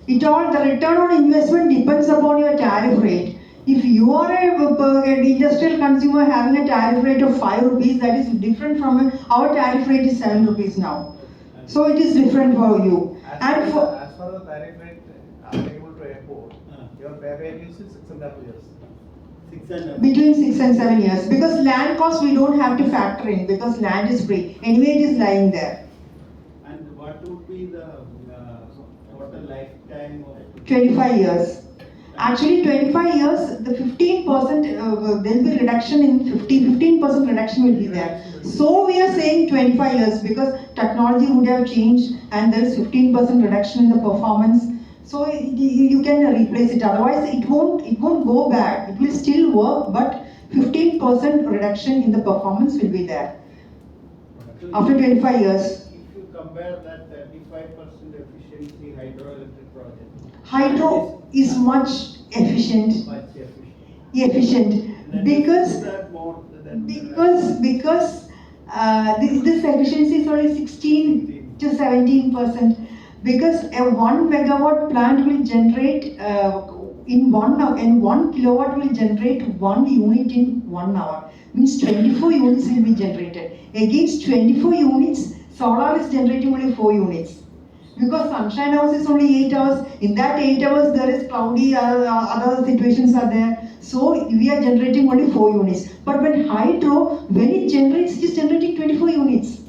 The return on investment depends upon your tariff rate. If you are an industrial consumer having a tariff rate of 5 rupees, that is different from our tariff rate is 7 rupees now. So it is different for you. As far as the tariff rate applicable to airport, your pay rate is 6.5 years. 6.5. Between 6 and 7 years. Because land cost we don't have to factor in because land is free. Anyway, it is lying there. And what would be the total lifetime of? 25 years. Actually, 25 years, the 15%, there will be reduction in 15% reduction will be there. So we are saying 25 years because technology would have changed and there is 15% reduction in the performance. So you can replace it. Otherwise, it won't go back. It will still work, but 15% reduction in the performance will be there after 25 years. If you compare that 35% efficiency hydroelectric project. Hydro is much efficient. Much efficient. Efficient because That more than this efficiency is only 16 to 17%, because a 1 megawatt plant will generate in 1 hour, and 1 kilowatt will generate 1 unit in 1 hour. Means 24 units will be generated. Against 24 units, solar is generating only 4 units. Because sunshine house is only 8 hours. In that 8 hours, there is cloudy, other situations are there. So we are generating only 4 units. But when hydro, when it generates, it is generating 24 units.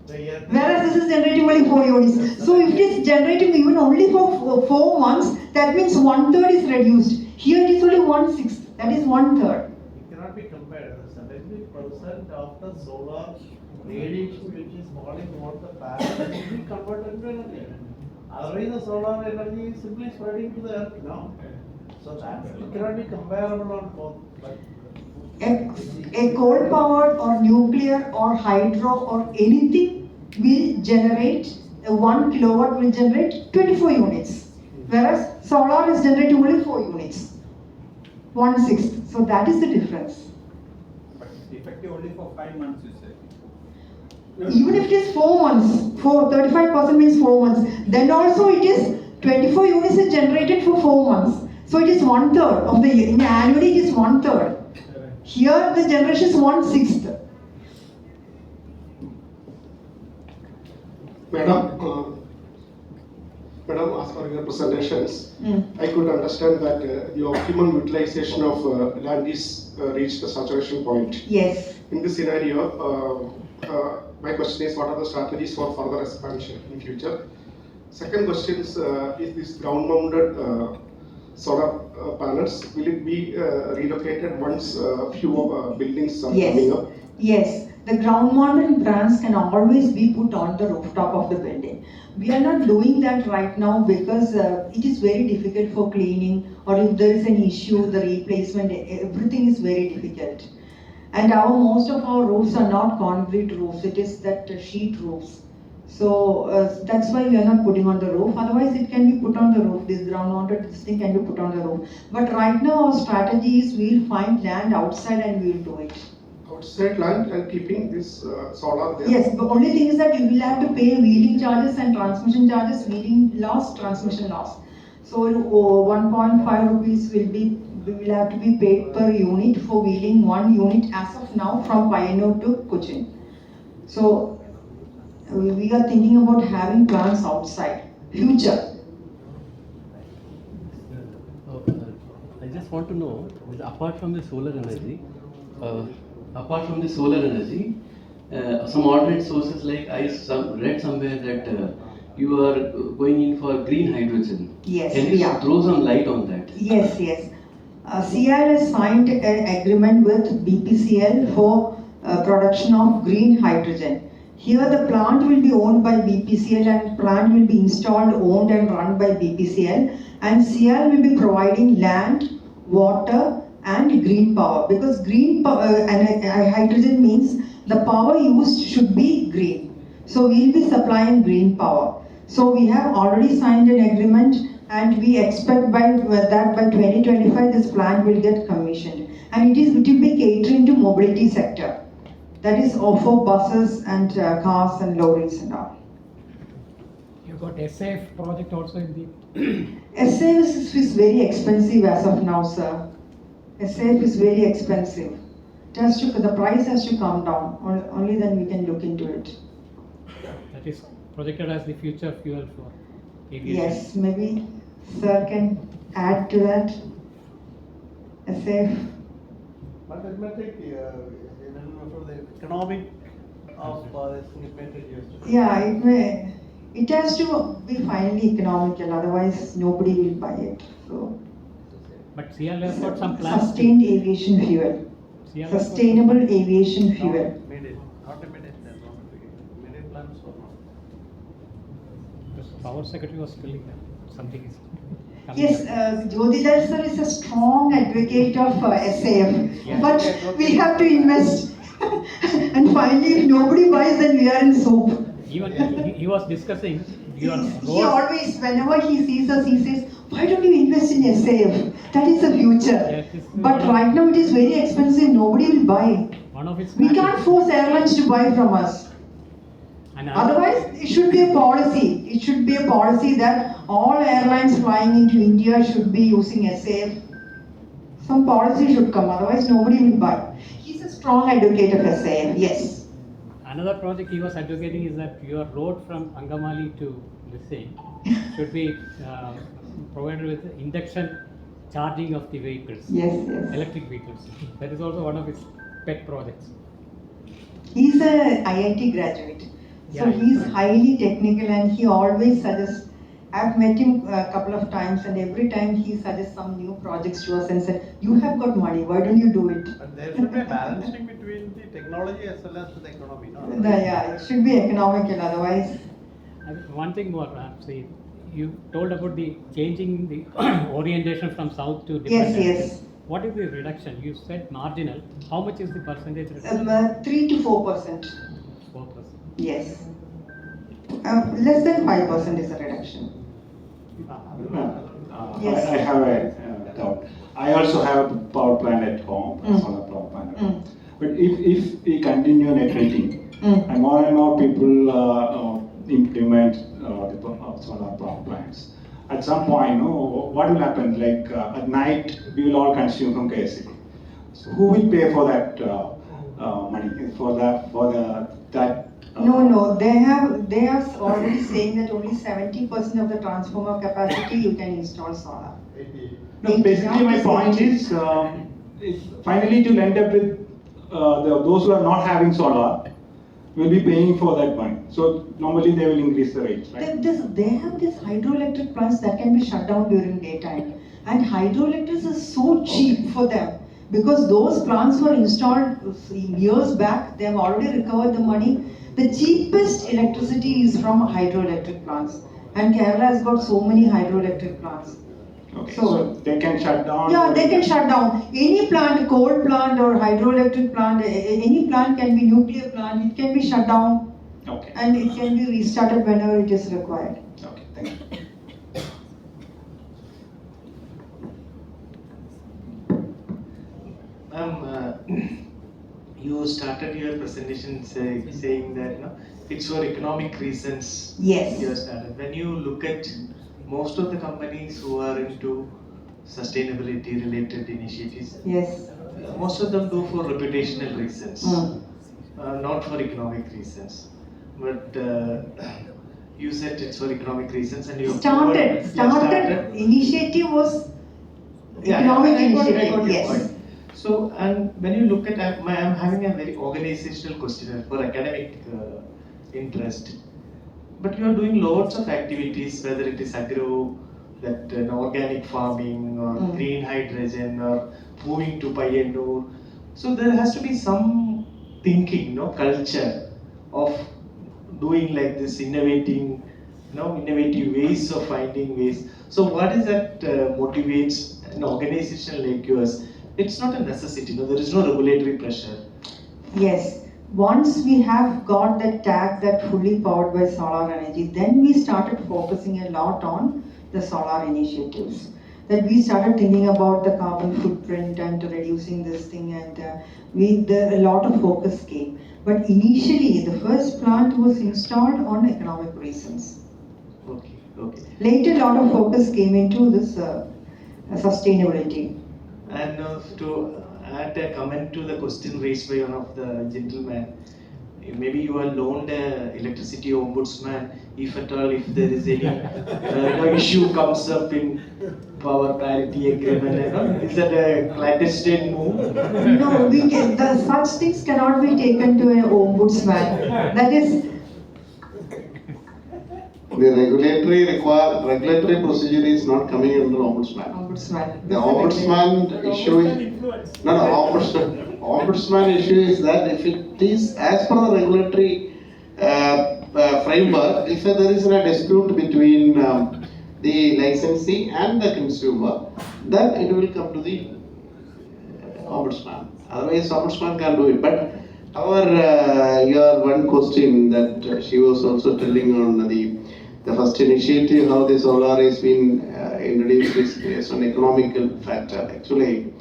Whereas this is generating only 4 units. So if it is generating even only for 4 months, that means 1/3 is reduced. Here it is only 1/6. That is 1/3. It cannot be compared. 70% of the solar radiation which is falling over the panel will be converted into energy. Otherwise, the solar energy is simply spreading to the earth now. So that it cannot be comparable on both. But A coal powered or nuclear or hydro or anything will generate, 1 kilowatt will generate 24 units. Whereas solar is generating only 4 units. 1/6. So that is the difference. But it's effective only for 5 months, you said. Even if it is 4 months, 35% means 4 months, then also it is 24 units is generated for 4 months. So it is 1/3 of the year. In annually it is 1/3. Here the generation is 1/6. Madam, as per your presentations, I could understand that the optimum utilization of land is reached the saturation point. Yes. In this scenario, my question is, what are the strategies for further expansion in future? Second question is this ground-mounted solar panels, will it be relocated once few buildings are coming up? Yes. The ground mounted brands can always be put on the rooftop of the building. We are not doing that right now because it is very difficult for cleaning, or if there is an issue, the replacement, everything is very difficult. And most of our roofs are not concrete roofs, it is that sheet roofs. So that's why we are not putting on the roof. Otherwise it can be put on the roof. This ground mounted thing can be put on the roof. But right now our strategy is we'll find land outside and we'll do it. Outside land and keeping this solar there? Yes, the only thing is that you will have to pay wheeling charges and transmission charges, wheeling loss, transmission loss. So 1.5 rupees will have to be paid per unit for wheeling 1 unit as of now from Pioneer to Cochin. So we are thinking about having plants outside. Future. I just want to know, apart from the solar energy, some alternate sources, like I read somewhere that you are going in for green hydrogen. Yes. Can you throw some light on that? Yes. CIAL has signed an agreement with BPCL for production of green hydrogen. Here the plant will be owned by BPCL and plant will be installed, owned and run by BPCL, and CIAL will be providing land, water and green power, because green power and hydrogen means the power used should be green. So we will be supplying green power. So we have already signed an agreement and we expect by 2025 this plant will get commissioned, and it will be catering to mobility sector. That is for buses and cars and lorries and all. You got SAF project also in the. SAF is very expensive as of now, sir. SAF is very expensive. The price has to come down. Only then we can look into it. That is projected as the future fuel for aviation. Yes, maybe sir can add to that. SAF. But it may take for the economic of this, it may take years to. Yeah, it may. It has to be finally economical, otherwise nobody will buy it. So. But CIAL has got some plans. Sustained aviation fuel. Sustainable aviation fuel. Not immediate plans or not. Because Power Secretary was telling that something is. coming Yes, up. Jyotidhar sir is a strong advocate of SAF, Yeah. but we have to invest. And finally, if nobody buys, then we are in soap. Even he was discussing your He road. always, whenever he sees us, he says, "Why don't you invest in SAF? That is the future." Yeah, it is But one of- right now it is very expensive. Nobody will buy. One of its We can't mandates. force airlines to buy from us. And Otherwise, it should be a policy. It should be a policy that all airlines flying into India should be using SAF. Some policy should come, otherwise nobody will buy. He's a strong advocate of SAF, yes. another project he was advocating is that your road from Angamali to Lissay should be provided with induction charging of the vehicles. Yes, yes. Electric vehicles. That is also one of his pet projects. He's a IIT graduate. So Yeah. he's highly technical and he always suggests. I've met him a couple of times and every time he suggests some new projects to us and said, "You have got money, why don't you do it?" But there should be a balancing between the technology as well as the economy, no? Yeah, it should be economical, otherwise. One thing more, see, you told about the changing the orientation from south to different. Yes, areas. yes. What is the reduction? You said marginal. How much is the percentage reduction? 3 to 4%. 4%. Yes. Less than 5% is a reduction. Yes. I have a doubt. I also have a power plant at home, Mm. solar power plant. Mm. But if we continue neglecting, Mm. and more people implement the solar power plants, at some point, what will happen? Like at night, we will all consume from KSCB. So who will pay for that money for that? No, they are already saying that only 70% of the transformer capacity you can install solar. No, basically my point is, finally to end up with those who are not having solar will be paying for that money. So normally they will increase the rates, right? They have these hydroelectric plants that can be shut down during daytime. And hydroelectric is so cheap for them. Because those plants were installed years back, they have already recovered the money. The cheapest electricity is from hydroelectric plants. And Kerala has got so many hydroelectric plants. Okay, so they can shut down. Yeah, they can shut down. Any plant, coal plant or hydroelectric plant, any plant can be nuclear plant, it can be shut down. Okay. And it can be restarted whenever it is required. Okay, thank you. You started your presentation saying that it's for economic reasons. Yes. You started. When you look at most of the companies who are into sustainability related initiatives, Yes. most of them do for reputational reasons, not for economic reasons. But you said it's for economic reasons, and you Started. Initiative was economic I got initiative. your Yes. point. So, and when you look at, I'm having a very organizational question for academic interest. But you are doing lots of activities, whether it is agro, that organic farming, or green hydrogen, or moving to Pioneer. So there has to be some thinking, culture of doing like this, innovative ways of finding ways. So what is that motivates an organization like yours? It's not a necessity, there is no regulatory pressure. Yes. Once we have got that tag that fully powered by solar energy, then we started focusing a lot on the solar initiatives. That we started thinking about the carbon footprint and reducing this thing, and a lot of focus came. But initially, the first plant was installed on economic reasons. Okay. Later, a lot of focus came into this sustainability. And to add a comment to the question raised by one of the gentlemen, maybe you are loaned electricity ombudsman if at all, if there is any issue comes up in power parity agreement. Is that a clandestine move? No, such things cannot be taken to an ombudsman. That is. The regulatory procedure is not coming under ombudsman. The ombudsman issue is ombudsman issue is that if it is as per the regulatory framework, if there is a dispute between the licensee and the consumer, then it will come to the ombudsman. Otherwise, ombudsman can't do it. But your one question that she was also telling on the first initiative, how the solar has been introduced is based on economical factor. Actually,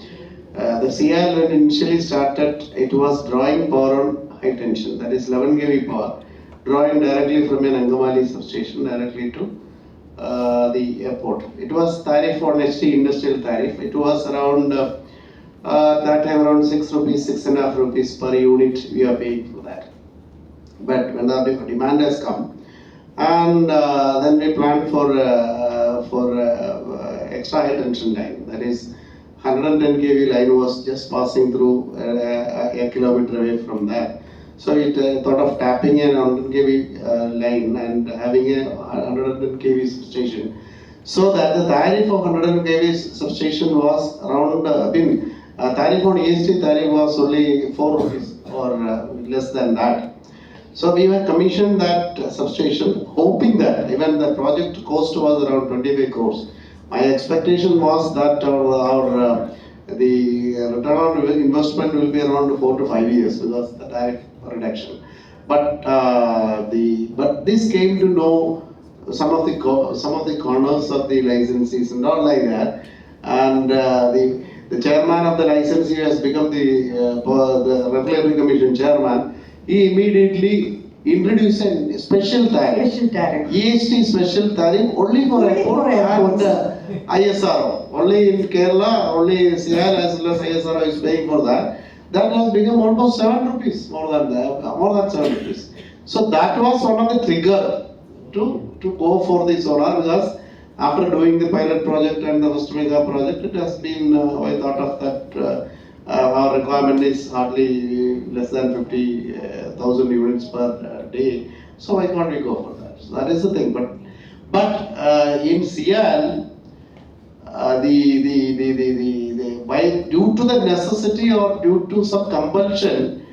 the CIAL when initially started, it was drawing power on high tension, that is 11 kV power, drawing directly from an Angamali substation directly to the airport. It was tariff on HT industrial tariff. It was around that time around 6 rupees, 6.5 rupees per unit we are paying for that. But when the demand has come, and then we planned for extra high tension line. That is 110 kV line was just passing through a kilometer away from that. So it thought of tapping a 100 kV line and having a 110 kV substation. So that the tariff of 110 kV substation was around, tariff on EST tariff was only 4 rupees or less than that. So we have commissioned that substation, hoping that even the project cost was around 25 crores. My expectation was that the return on investment will be around 4 to 5 years because the tariff reduction. But this came to know some of the corners of the licensees and all like that, and the chairman of the licensee has become the regulatory commission chairman. He immediately introduced a special tariff. EST special tariff only for airport and ISRO. Only in Kerala, only CIAL as well as ISRO is paying for that. That has become almost 7 rupees, more than 7 rupees. So that was one of the trigger to go for the solar, because after doing the pilot project and the first mega project, it has been, I thought of that our requirement is hardly less than 50,000 units per day. So why can't we go for that? So that is the thing. But in CIAL, due to the necessity or due to some compulsion,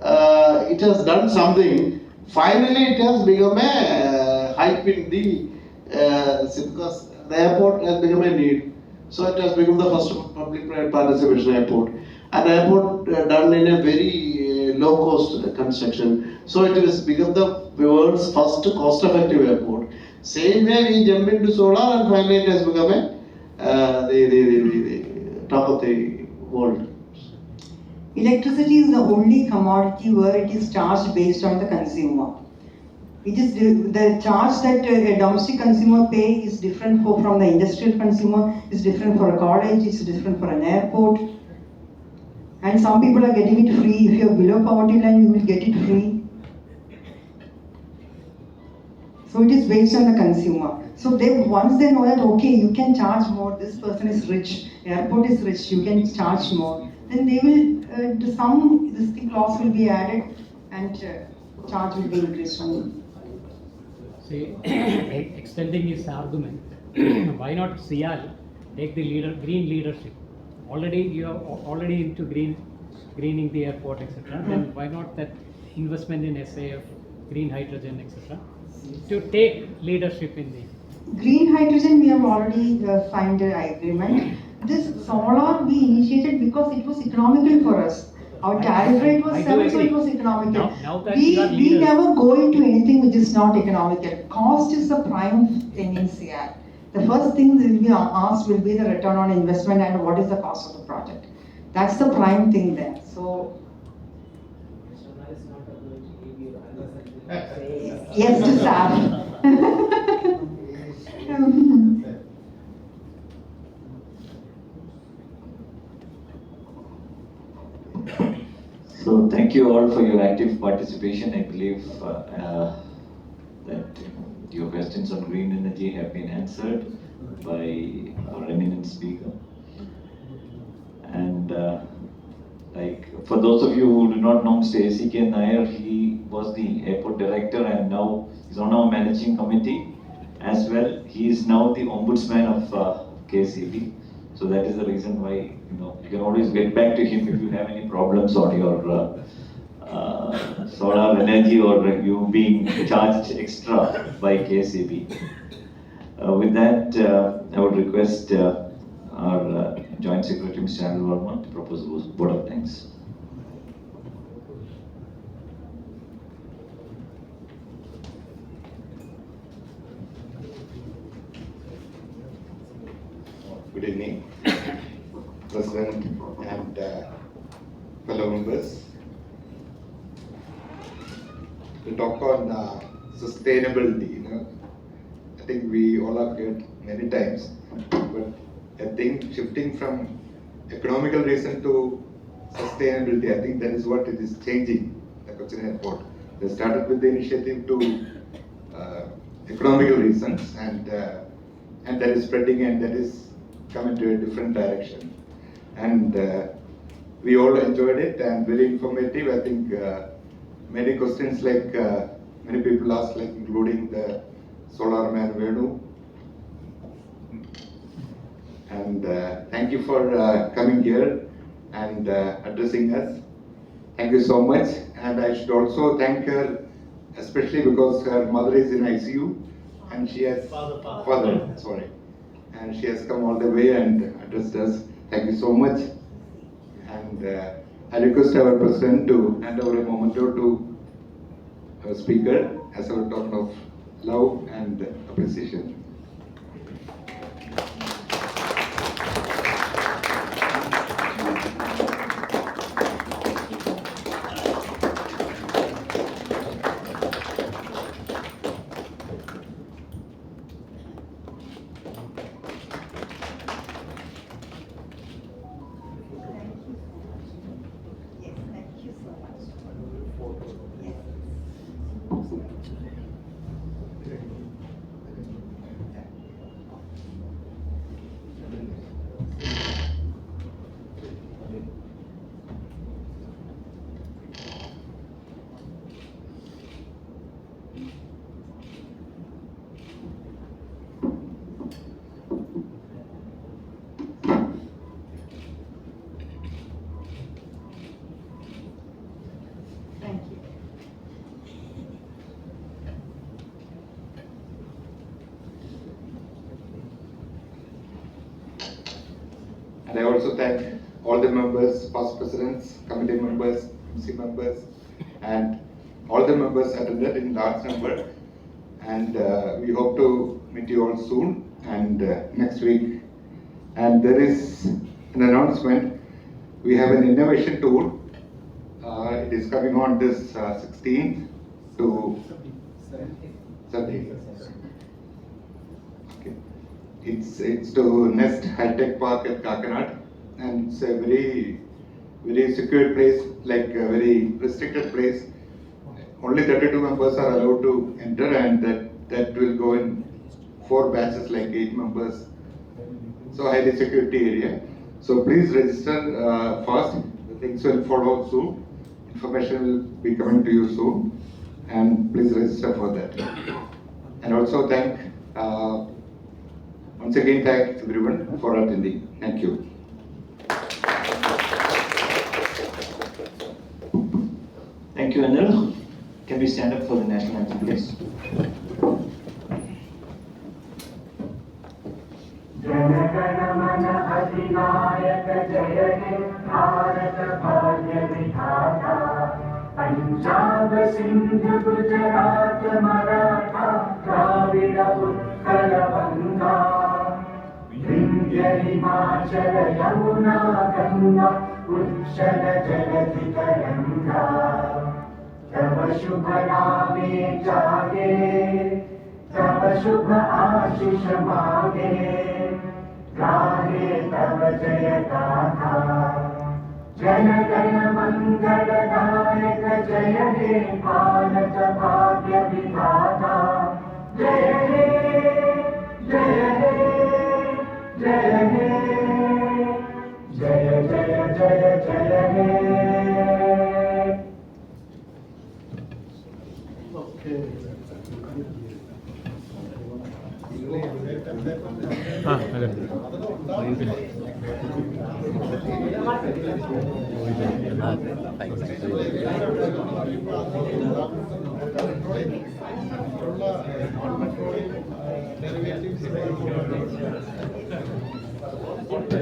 it has done something. Finally, it has become a hype in the because the airport has become a need. So it has become the first public-private participation airport. An airport done in a very low-cost construction. So it has become the world's first cost-effective airport. Same way we jump into solar, and finally it has become a the top of the world. Electricity is the only commodity where it is charged based on the consumer. It is the charge that a domestic consumer pay is different from the industrial consumer, is different for a college, it's different for an airport. And some people are getting it free. If you are below poverty line, you will get it free. So it is based on the consumer. So once they know that, okay, you can charge more, this person is rich, airport is rich, you can charge more, then they will, this clause will be added and charge will be increased on you. See, extending his argument, why not CIAL take the green leadership? Already you are already into greening the airport, etc. Then why not that investment in SAF, green hydrogen, etc. to take leadership in the green hydrogen? We have already signed an agreement. This solar we initiated because it was economical for us. Our tariff rate was 7, so it was economical. Now that we leaders, never go into anything which is not economical. Cost is the prime thing in CIAL. The first thing that will be asked will be the return on investment and what is the cost of the project. That's the prime thing there. So, yes to SAF. So thank you all for your active participation. I believe that your questions on green energy have been answered by our eminent speaker. And like for those of you who do not know Mr. A.C.K. Nair, he was the airport director and now he's on our managing committee as well. He is now the ombudsman of KCB. So that is the reason why you can always get back to him if you have any problems on your solar energy or you being charged extra by KCB. With that, I would request our Joint Secretary, Mr. Anil Verma, to propose a vote of thanks. Good evening, President and fellow members. To talk on sustainability, I think we all have heard many times, but I think shifting from economical reason to sustainability, I think that is what it is changing the Cochin Airport. They started with the initiative to economical reasons, and that is spreading, and that is coming to a different direction. And we all enjoyed it and very informative. I think many questions like many people asked, like including the Solar Man Venu. And thank you for coming here and addressing us. Thank you so much. And I should also thank her, especially because her mother is in ICU and she has father, sorry. And she has come all the way and addressed us. Thank you so much. And I request our President to hand over a memento to our speaker as a token of love and appreciation. And I also thank all the members, past presidents, committee members, MC members, and all the members attended in large number. And we hope to meet you all soon and next week. And there is an announcement. We have an innovation tour. It is coming on this 16th to 17th. Okay. It's to Nest High Tech Park at Kakinad, and it's a very secure place, like a very restricted place. Only 32 members are allowed to enter, and that will go in 4 batches, like 8 members. So highly security area. So please register fast. The things will follow soon. Information will be coming to you soon, and please register for that. And also once again thank everyone for attending. Thank you. Thank you, Anil. Can we stand up for the national anthem, please? Jana Gana Mana अधिनायक जय हे भारत भाग्य विधाता पंजाब सिंध गुजरात मराठा द्राविड उत्कल बंगा विंध्य हिमाचल यमुना गंगा उच्चल जलधि तरंगा तव शुभ नामे जागे तव शुभ आशीष मागे गाहे तव जय गाथा जन गण मंगलदायक जय हे भारत भाग्य विधाता जय हे जय हे जय हे जय जय जय जय हे derivatives